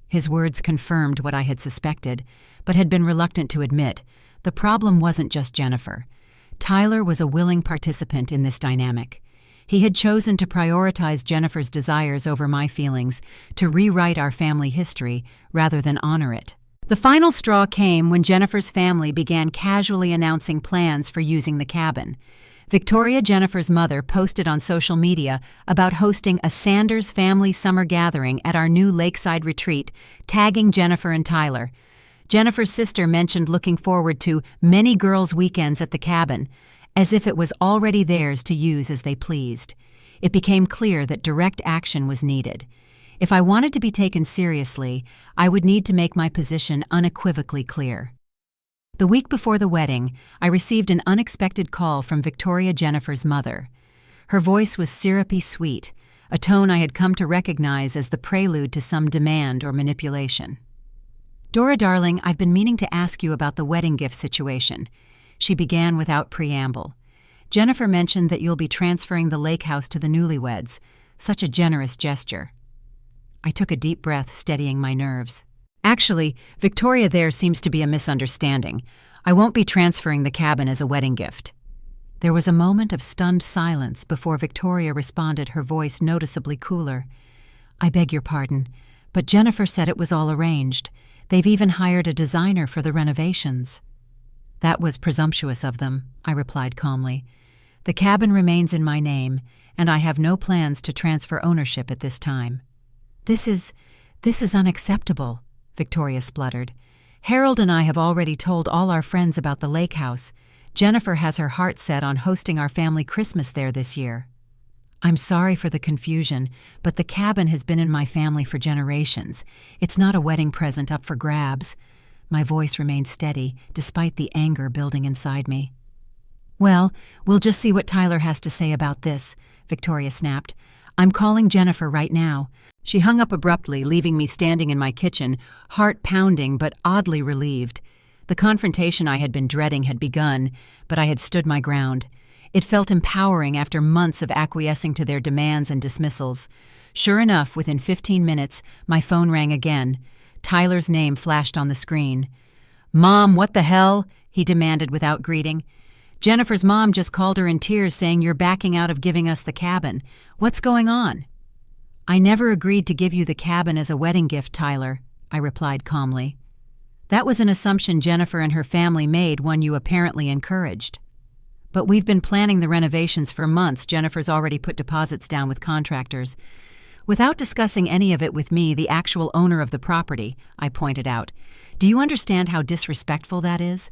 His words confirmed what I had suspected, but had been reluctant to admit. The problem wasn't just Jennifer. Tyler was a willing participant in this dynamic. He had chosen to prioritize Jennifer's desires over my feelings, to rewrite our family history rather than honor it. The final straw came when Jennifer's family began casually announcing plans for using the cabin. Victoria, Jennifer's mother, posted on social media about hosting a Sanders family summer gathering at our new lakeside retreat, tagging Jennifer and Tyler. Jennifer's sister mentioned looking forward to many girls' weekends at the cabin, as if it was already theirs to use as they pleased. It became clear that direct action was needed. If I wanted to be taken seriously, I would need to make my position unequivocally clear. The week before the wedding, I received an unexpected call from Victoria, Jennifer's mother. Her voice was syrupy sweet, a tone I had come to recognize as the prelude to some demand or manipulation. "Dora, darling, I've been meaning to ask you about the wedding gift situation," she began without preamble. "Jennifer mentioned that you'll be transferring the lake house to the newlyweds. Such a generous gesture." I took a deep breath, steadying my nerves. "Actually, Victoria, there seems to be a misunderstanding. I won't be transferring the cabin as a wedding gift." There was a moment of stunned silence before Victoria responded, her voice noticeably cooler. "I beg your pardon, but Jennifer said it was all arranged. They've even hired a designer for the renovations." "That was presumptuous of them," I replied calmly. "The cabin remains in my name, and I have no plans to transfer ownership at this time." This is unacceptable," Victoria spluttered. "Harold and I have already told all our friends about the lake house. Jennifer has her heart set on hosting our family Christmas there this year." "I'm sorry for the confusion, but the cabin has been in my family for generations. It's not a wedding present up for grabs." My voice remained steady, despite the anger building inside me. "Well, we'll just see what Tyler has to say about this," Victoria snapped. "I'm calling Jennifer right now." She hung up abruptly, leaving me standing in my kitchen, heart pounding but oddly relieved. The confrontation I had been dreading had begun, but I had stood my ground. It felt empowering after months of acquiescing to their demands and dismissals. Sure enough, within 15 minutes, my phone rang again. Tyler's name flashed on the screen. "Mom, what the hell?" he demanded without greeting. "Jennifer's mom just called her in tears saying you're backing out of giving us the cabin. What's going on?" "I never agreed to give you the cabin as a wedding gift, Tyler," I replied calmly. "That was an assumption Jennifer and her family made, one you apparently encouraged. But we've been planning the renovations for months. Jennifer's already put deposits down with contractors." Without discussing any of it with me, the actual owner of the property, I pointed out. "Do you understand how disrespectful that is?"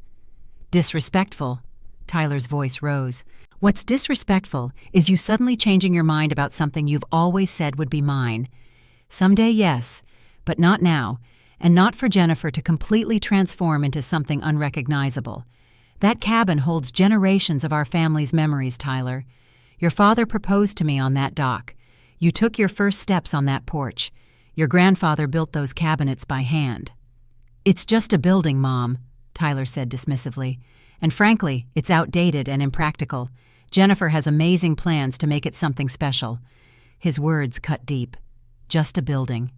"Disrespectful?" Tyler's voice rose. "What's disrespectful is you suddenly changing your mind about something you've always said would be mine. Someday, yes, but not now, and not for Jennifer to completely transform into something unrecognizable. That cabin holds generations of our family's memories, Tyler. Your father proposed to me on that dock. You took your first steps on that porch. Your grandfather built those cabinets by hand." "It's just a building, Mom," Tyler said dismissively. "And frankly, it's outdated and impractical. Jennifer has amazing plans to make it something special." His words cut deep. just a building.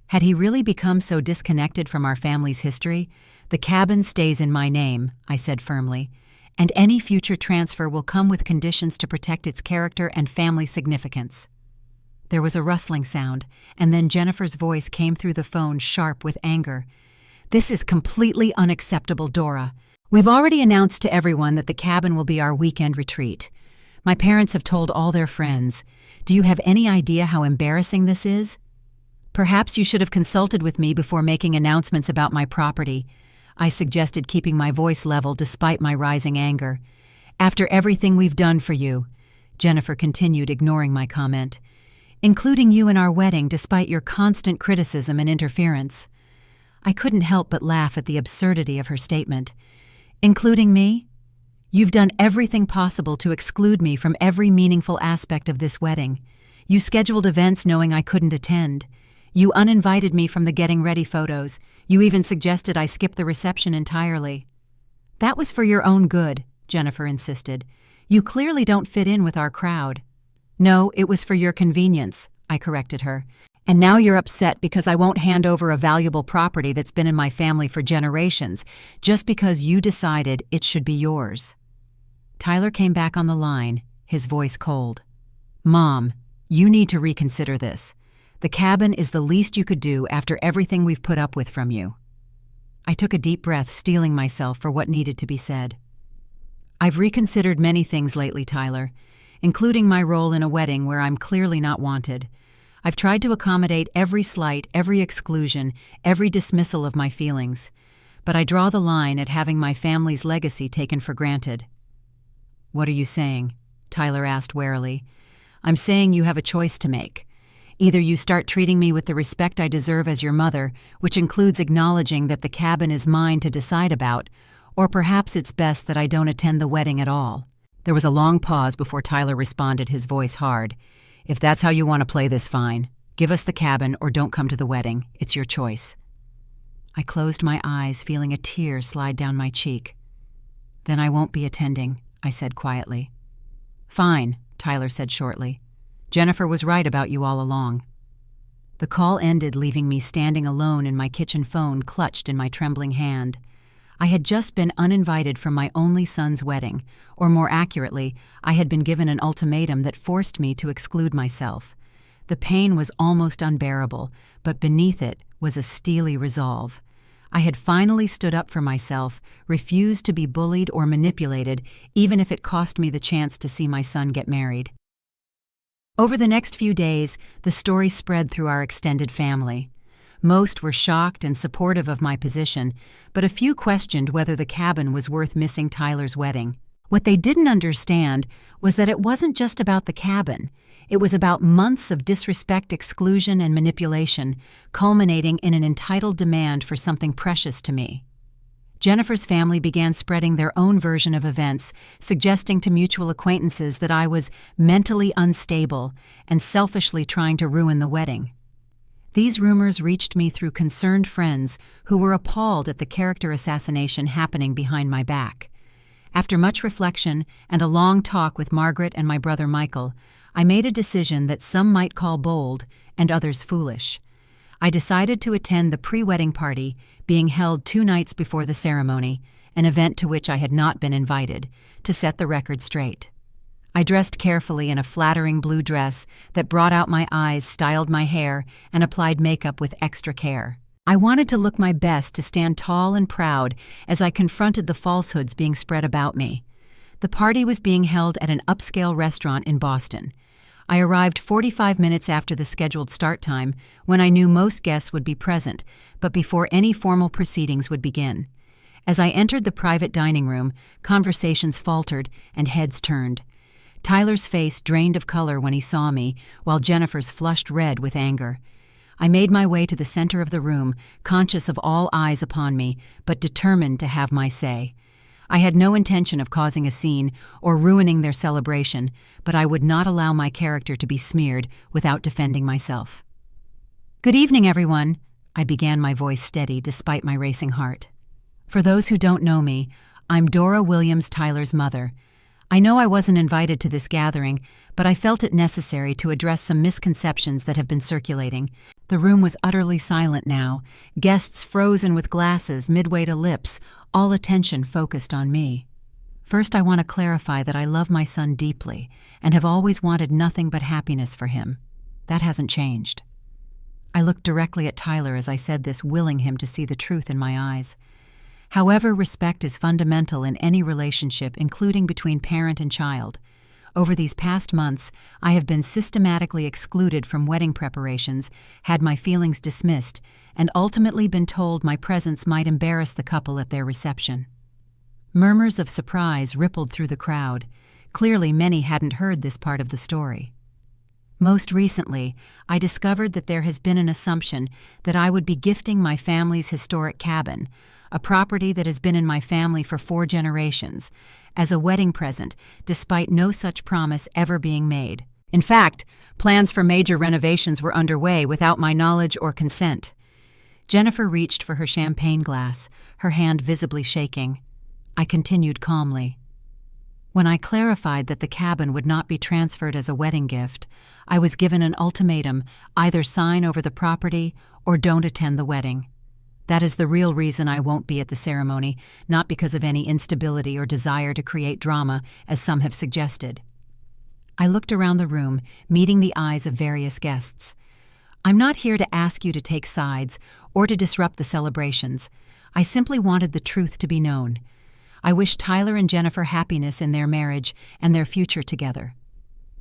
Had he really become so disconnected from our family's history? "The cabin stays in my name," I said firmly, "and any future transfer will come with conditions to protect its character and family significance." There was a rustling sound, and then Jennifer's voice came through the phone, sharp with anger. "This is completely unacceptable, Dora. We've already announced to everyone that the cabin will be our weekend retreat. My parents have told all their friends. Do you have any idea how embarrassing this is? Perhaps you should have consulted with me before making announcements about my property." I suggested, keeping my voice level despite my rising anger. "After everything we've done for you," Jennifer continued, ignoring my comment, "including you in our wedding despite your constant criticism and interference." I couldn't help but laugh at the absurdity of her statement. "Including me? You've done everything possible to exclude me from every meaningful aspect of this wedding. You scheduled events knowing I couldn't attend. You uninvited me from the getting ready photos. You even suggested I skip the reception entirely." "That was for your own good," Jennifer insisted. "You clearly don't fit in with our crowd." "No, it was for your convenience," I corrected her. "And now you're upset because I won't hand over a valuable property that's been in my family for generations, just because you decided it should be yours." Tyler came back on the line, his voice cold. "Mom, you need to reconsider this. The cabin is the least you could do after everything we've put up with from you." I took a deep breath, steeling myself for what needed to be said. "I've reconsidered many things lately, Tyler, including my role in a wedding where I'm clearly not wanted. I've tried to accommodate every slight, every exclusion, every dismissal of my feelings, but I draw the line at having my family's legacy taken for granted." "What are you saying?" Tyler asked warily. "I'm saying you have a choice to make. Either you start treating me with the respect I deserve as your mother, which includes acknowledging that the cabin is mine to decide about, or perhaps it's best that I don't attend the wedding at all." There was a long pause before Tyler responded, his voice hard. "If that's how you want to play this, fine. Give us the cabin or don't come to the wedding. It's your choice." I closed my eyes, feeling a tear slide down my cheek. "Then I won't be attending," I said quietly. "Fine," Tyler said shortly. "Jennifer was right about you all along." The call ended, leaving me standing alone in my kitchen phone, clutched in my trembling hand. I had just been uninvited from my only son's wedding, or more accurately, I had been given an ultimatum that forced me to exclude myself. The pain was almost unbearable, but beneath it was a steely resolve. I had finally stood up for myself, refused to be bullied or manipulated, even if it cost me the chance to see my son get married. Over the next few days, the story spread through our extended family. Most were shocked and supportive of my position, but a few questioned whether the cabin was worth missing Tyler's wedding. What they didn't understand was that it wasn't just about the cabin. It was about months of disrespect, exclusion, and manipulation, culminating in an entitled demand for something precious to me. Jennifer's family began spreading their own version of events, suggesting to mutual acquaintances that I was mentally unstable and selfishly trying to ruin the wedding. These rumors reached me through concerned friends who were appalled at the character assassination happening behind my back. After much reflection and a long talk with Margaret and my brother Michael, I made a decision that some might call bold and others foolish. I decided to attend the pre-wedding party being held 2 nights before the ceremony, an event to which I had not been invited, to set the record straight. I dressed carefully in a flattering blue dress that brought out my eyes, styled my hair, and applied makeup with extra care. I wanted to look my best to stand tall and proud as I confronted the falsehoods being spread about me. The party was being held at an upscale restaurant in Boston. I arrived 45 minutes after the scheduled start time, when I knew most guests would be present, but before any formal proceedings would begin. As I entered the private dining room, conversations faltered and heads turned. Tyler's face drained of color when he saw me, while Jennifer's flushed red with anger. I made my way to the center of the room, conscious of all eyes upon me, but determined to have my say. I had no intention of causing a scene or ruining their celebration, but I would not allow my character to be smeared without defending myself. "Good evening, everyone," I began, my voice steady despite my racing heart. "For those who don't know me, I'm Dora Williams, Tyler's mother. I know I wasn't invited to this gathering, but I felt it necessary to address some misconceptions that have been circulating. The room was utterly silent now, guests frozen with glasses midway to lips, all attention focused on me. First, I want to clarify that I love my son deeply and have always wanted nothing but happiness for him. That hasn't changed. I looked directly at Tyler as I said this, willing him to see the truth in my eyes. However, respect is fundamental in any relationship, including between parent and child. Over these past months, I have been systematically excluded from wedding preparations, had my feelings dismissed, and ultimately been told my presence might embarrass the couple at their reception. Murmurs of surprise rippled through the crowd. Clearly, many hadn't heard this part of the story. Most recently, I discovered that there has been an assumption that I would be gifting my family's historic cabin, a property that has been in my family for 4 generations, as a wedding present, despite no such promise ever being made. In fact, plans for major renovations were underway without my knowledge or consent. Jennifer reached for her champagne glass, her hand visibly shaking. I continued calmly. When I clarified that the cabin would not be transferred as a wedding gift, I was given an ultimatum: either sign over the property or don't attend the wedding. That is the real reason I won't be at the ceremony, not because of any instability or desire to create drama, as some have suggested. I looked around the room, meeting the eyes of various guests. I'm not here to ask you to take sides or to disrupt the celebrations. I simply wanted the truth to be known. I wish Tyler and Jennifer happiness in their marriage and their future together.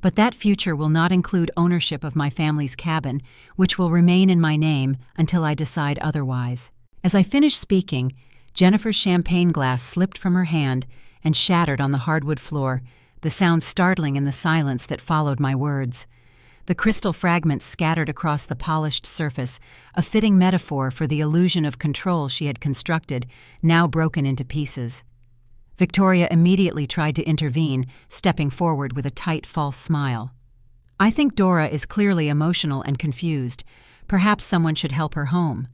But that future will not include ownership of my family's cabin, which will remain in my name until I decide otherwise. As I finished speaking, Jennifer's champagne glass slipped from her hand and shattered on the hardwood floor, the sound startling in the silence that followed my words. The crystal fragments scattered across the polished surface, a fitting metaphor for the illusion of control she had constructed, now broken into pieces. Victoria immediately tried to intervene, stepping forward with a tight, false smile. I think Dora is clearly emotional and confused. Perhaps someone should help her home.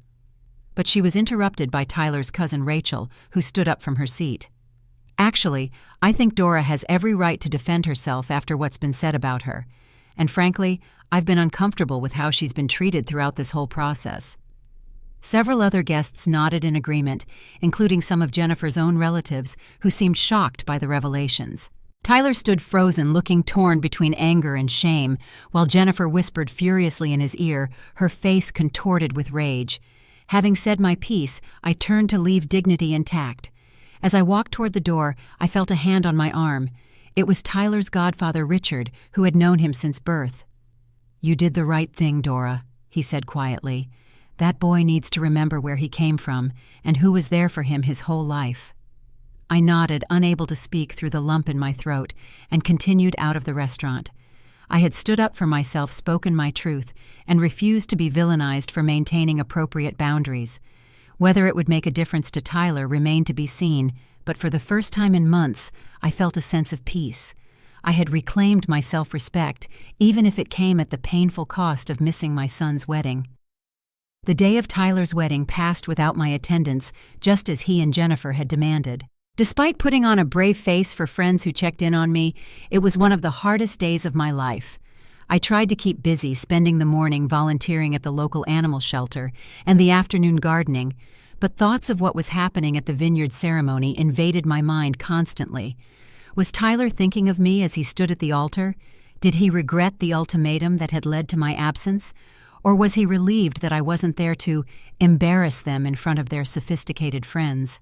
But she was interrupted by Tyler's cousin Rachel, who stood up from her seat. Actually, I think Dora has every right to defend herself after what's been said about her. And frankly, I've been uncomfortable with how she's been treated throughout this whole process. Several other guests nodded in agreement, including some of Jennifer's own relatives, who seemed shocked by the revelations. Tyler stood frozen, looking torn between anger and shame, while Jennifer whispered furiously in his ear, her face contorted with rage. Having said my piece, I turned to leave dignity intact. As I walked toward the door, I felt a hand on my arm. It was Tyler's godfather, Richard, who had known him since birth. "You did the right thing, Dora," he said quietly. "That boy needs to remember where he came from and who was there for him his whole life." I nodded, unable to speak through the lump in my throat, and continued out of the restaurant. I had stood up for myself, spoken my truth, and refused to be villainized for maintaining appropriate boundaries. Whether it would make a difference to Tyler remained to be seen, but for the first time in months, I felt a sense of peace. I had reclaimed my self-respect, even if it came at the painful cost of missing my son's wedding. The day of Tyler's wedding passed without my attendance, just as he and Jennifer had demanded. Despite putting on a brave face for friends who checked in on me, it was one of the hardest days of my life. I tried to keep busy, spending the morning volunteering at the local animal shelter and the afternoon gardening, but thoughts of what was happening at the vineyard ceremony invaded my mind constantly. Was Tyler thinking of me as he stood at the altar? Did he regret the ultimatum that had led to my absence? Or was he relieved that I wasn't there to embarrass them in front of their sophisticated friends?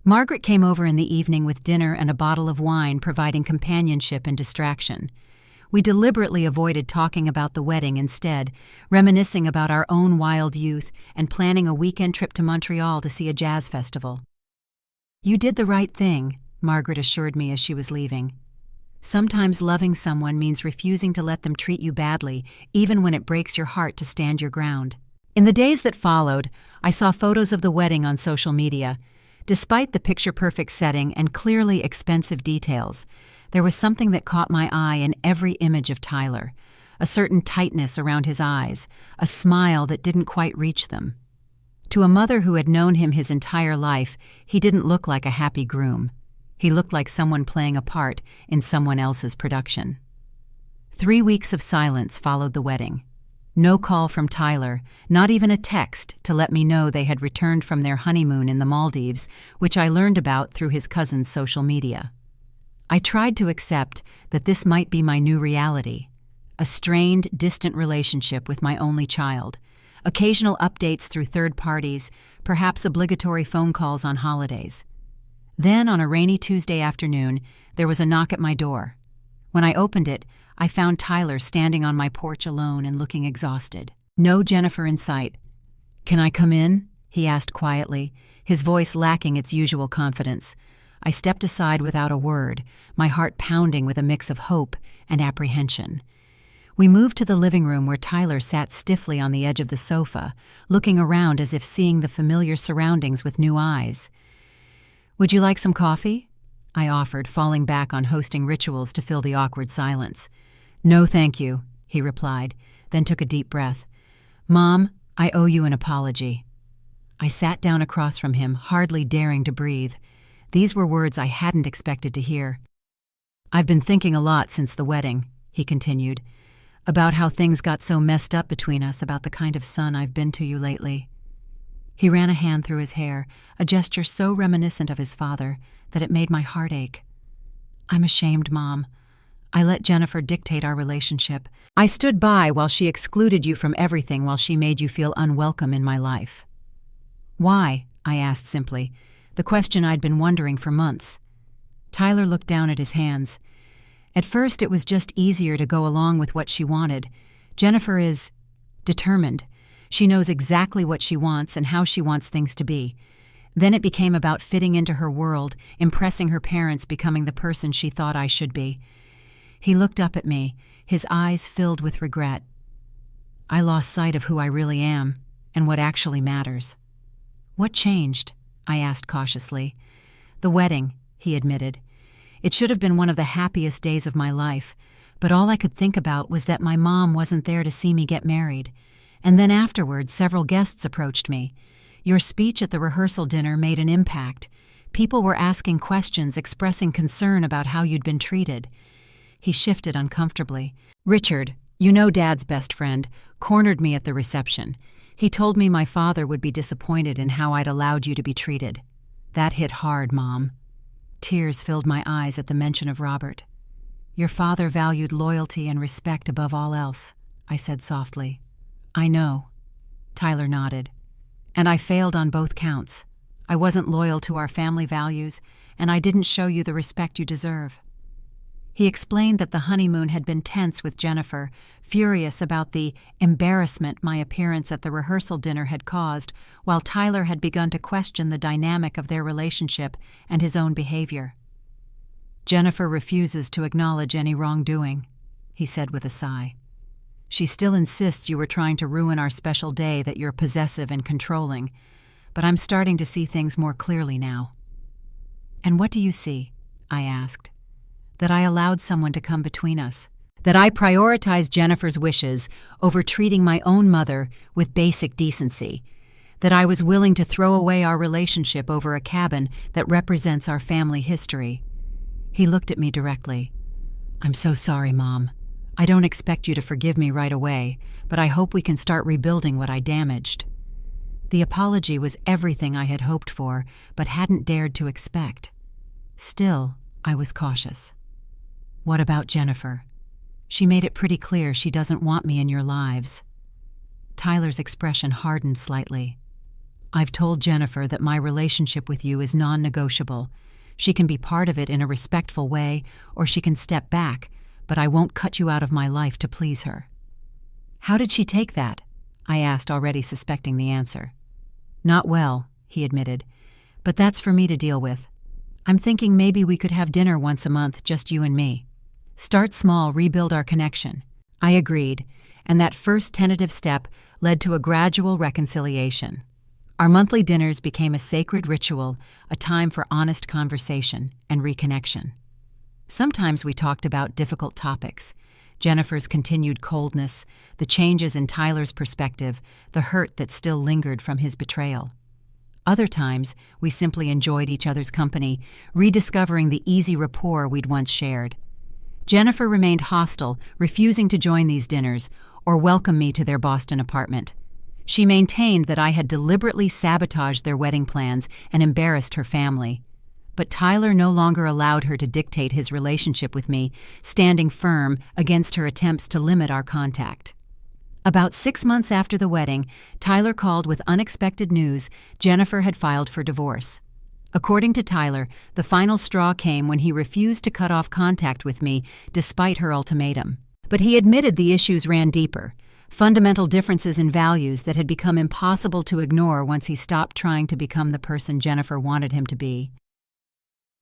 Margaret came over in the evening with dinner and a bottle of wine, providing companionship and distraction. We deliberately avoided talking about the wedding instead, reminiscing about our own wild youth and planning a weekend trip to Montreal to see a jazz festival. "You did the right thing," Margaret assured me as she was leaving. "Sometimes loving someone means refusing to let them treat you badly, even when it breaks your heart to stand your ground." In the days that followed, I saw photos of the wedding on social media. Despite the picture-perfect setting and clearly expensive details, there was something that caught my eye in every image of Tyler, a certain tightness around his eyes, a smile that didn't quite reach them. To a mother who had known him his entire life, he didn't look like a happy groom. He looked like someone playing a part in someone else's production. 3 weeks of silence followed the wedding. No call from Tyler, not even a text to let me know they had returned from their honeymoon in the Maldives, which I learned about through his cousin's social media. I tried to accept that this might be my new reality, a strained, distant relationship with my only child, occasional updates through third parties, perhaps obligatory phone calls on holidays. Then, on a rainy Tuesday afternoon, there was a knock at my door. When I opened it, I found Tyler standing on my porch alone and looking exhausted. No Jennifer in sight. "Can I come in?" he asked quietly, his voice lacking its usual confidence. I stepped aside without a word, my heart pounding with a mix of hope and apprehension. We moved to the living room where Tyler sat stiffly on the edge of the sofa, looking around as if seeing the familiar surroundings with new eyes. "Would you like some coffee?" I offered, falling back on hosting rituals to fill the awkward silence. "No, thank you," he replied, then took a deep breath. "Mom, I owe you an apology." I sat down across from him, hardly daring to breathe. These were words I hadn't expected to hear. "I've been thinking a lot since the wedding," he continued, "about how things got so messed up between us, about the kind of son I've been to you lately." He ran a hand through his hair, a gesture so reminiscent of his father that it made my heart ache. "I'm ashamed, Mom. I let Jennifer dictate our relationship. I stood by while she excluded you from everything, while she made you feel unwelcome in my life." "Why?" I asked simply, the question I'd been wondering for months. Tyler looked down at his hands. "At first it was just easier to go along with what she wanted. Jennifer is determined. She knows exactly what she wants and how she wants things to be. Then it became about fitting into her world, impressing her parents, becoming the person she thought I should be." He looked up at me, his eyes filled with regret. "I lost sight of who I really am and what actually matters." "What changed?" I asked cautiously. "The wedding," he admitted. "It should have been one of the happiest days of my life, but all I could think about was that my mom wasn't there to see me get married. And then afterward, several guests approached me. Your speech at the rehearsal dinner made an impact. People were asking questions, expressing concern about how you'd been treated." He shifted uncomfortably. "Richard, you know Dad's best friend, cornered me at the reception. He told me my father would be disappointed in how I'd allowed you to be treated. That hit hard, Mom." Tears filled my eyes at the mention of Robert. "Your father valued loyalty and respect above all else," I said softly. "I know." Tyler nodded. "And I failed on both counts. I wasn't loyal to our family values, and I didn't show you the respect you deserve." He explained that the honeymoon had been tense with Jennifer, furious about the embarrassment my appearance at the rehearsal dinner had caused, while Tyler had begun to question the dynamic of their relationship and his own behavior. "Jennifer refuses to acknowledge any wrongdoing," he said with a sigh. "She still insists you were trying to ruin our special day, that you're possessive and controlling, but I'm starting to see things more clearly now." "And what do you see?" I asked. "That I allowed someone to come between us. That I prioritized Jennifer's wishes over treating my own mother with basic decency. That I was willing to throw away our relationship over a cabin that represents our family history." He looked at me directly. "I'm so sorry, Mom. I don't expect you to forgive me right away, but I hope we can start rebuilding what I damaged." The apology was everything I had hoped for, but hadn't dared to expect. Still, I was cautious. "What about Jennifer? She made it pretty clear she doesn't want me in your lives." Tyler's expression hardened slightly. "I've told Jennifer that my relationship with you is non-negotiable. She can be part of it in a respectful way, or she can step back, but I won't cut you out of my life to please her." "How did she take that?" I asked, already suspecting the answer. "Not well," he admitted, "but that's for me to deal with. I'm thinking maybe we could have dinner once a month, just you and me. Start small, rebuild our connection." I agreed, and that first tentative step led to a gradual reconciliation. Our monthly dinners became a sacred ritual, a time for honest conversation and reconnection. Sometimes we talked about difficult topics: Jennifer's continued coldness, the changes in Tyler's perspective, the hurt that still lingered from his betrayal. Other times, we simply enjoyed each other's company, rediscovering the easy rapport we'd once shared. Jennifer remained hostile, refusing to join these dinners or welcome me to their Boston apartment. She maintained that I had deliberately sabotaged their wedding plans and embarrassed her family. But Tyler no longer allowed her to dictate his relationship with me, standing firm against her attempts to limit our contact. About 6 months after the wedding, Tyler called with unexpected news Jennifer had filed for divorce. According to Tyler, the final straw came when he refused to cut off contact with me despite her ultimatum. But he admitted the issues ran deeper, fundamental differences in values that had become impossible to ignore once he stopped trying to become the person Jennifer wanted him to be.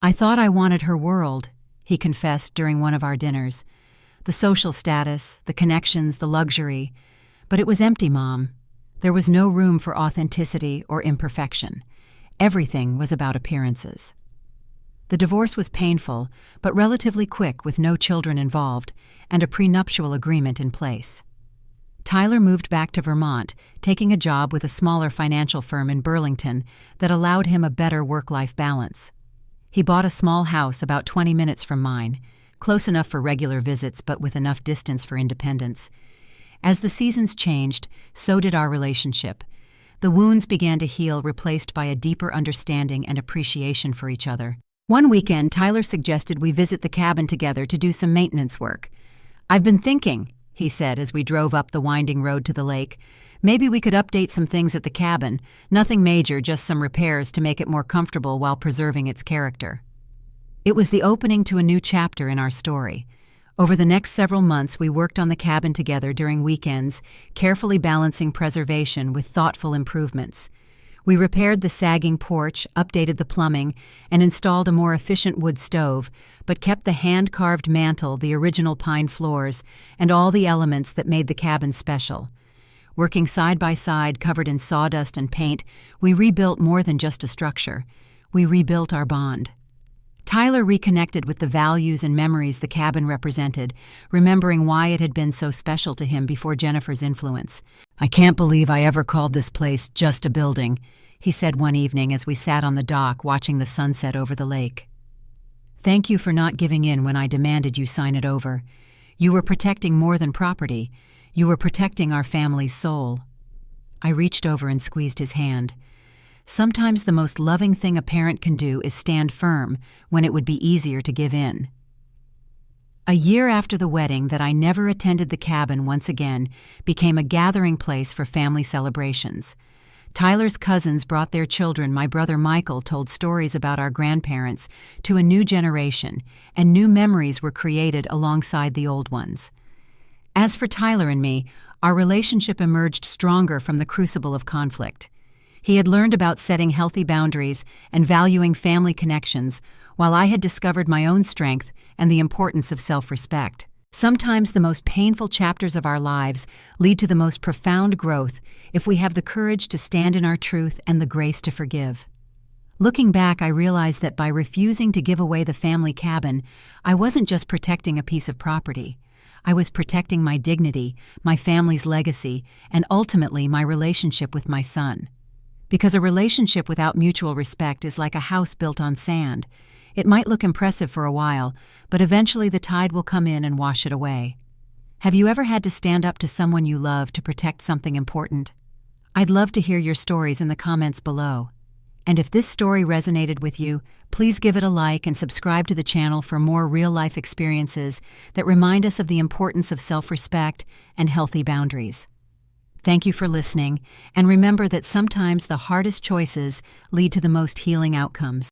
"I thought I wanted her world," he confessed during one of our dinners. "The social status, the connections, the luxury. But it was empty, Mom. There was no room for authenticity or imperfection. Everything was about appearances." The divorce was painful, but relatively quick with no children involved and a prenuptial agreement in place. Tyler moved back to Vermont, taking a job with a smaller financial firm in Burlington that allowed him a better work-life balance. He bought a small house about 20 minutes from mine, close enough for regular visits but with enough distance for independence. As the seasons changed, so did our relationship. The wounds began to heal, replaced by a deeper understanding and appreciation for each other. One weekend, Tyler suggested we visit the cabin together to do some maintenance work. "I've been thinking," he said as we drove up the winding road to the lake, "maybe we could update some things at the cabin, nothing major, just some repairs to make it more comfortable while preserving its character." It was the opening to a new chapter in our story. Over the next several months, we worked on the cabin together during weekends, carefully balancing preservation with thoughtful improvements. We repaired the sagging porch, updated the plumbing, and installed a more efficient wood stove, but kept the hand-carved mantel, the original pine floors, and all the elements that made the cabin special. Working side by side, covered in sawdust and paint, we rebuilt more than just a structure. We rebuilt our bond. Tyler reconnected with the values and memories the cabin represented, remembering why it had been so special to him before Jennifer's influence. "I can't believe I ever called this place just a building," he said one evening as we sat on the dock watching the sunset over the lake. "Thank you for not giving in when I demanded you sign it over. You were protecting more than property. You were protecting our family's soul." I reached over and squeezed his hand. Sometimes the most loving thing a parent can do is stand firm when it would be easier to give in. A year after the wedding, that I never attended the cabin once again became a gathering place for family celebrations. Tyler's cousins brought their children. My brother Michael told stories about our grandparents to a new generation, and new memories were created alongside the old ones. As for Tyler and me, our relationship emerged stronger from the crucible of conflict. He had learned about setting healthy boundaries and valuing family connections, while I had discovered my own strength and the importance of self-respect. Sometimes the most painful chapters of our lives lead to the most profound growth if we have the courage to stand in our truth and the grace to forgive. Looking back, I realized that by refusing to give away the family cabin, I wasn't just protecting a piece of property. I was protecting my dignity, my family's legacy, and ultimately my relationship with my son. Because a relationship without mutual respect is like a house built on sand. It might look impressive for a while, but eventually the tide will come in and wash it away. Have you ever had to stand up to someone you love to protect something important? I'd love to hear your stories in the comments below. And if this story resonated with you, please give it a like and subscribe to the channel for more real-life experiences that remind us of the importance of self-respect and healthy boundaries. Thank you for listening, and remember that sometimes the hardest choices lead to the most healing outcomes.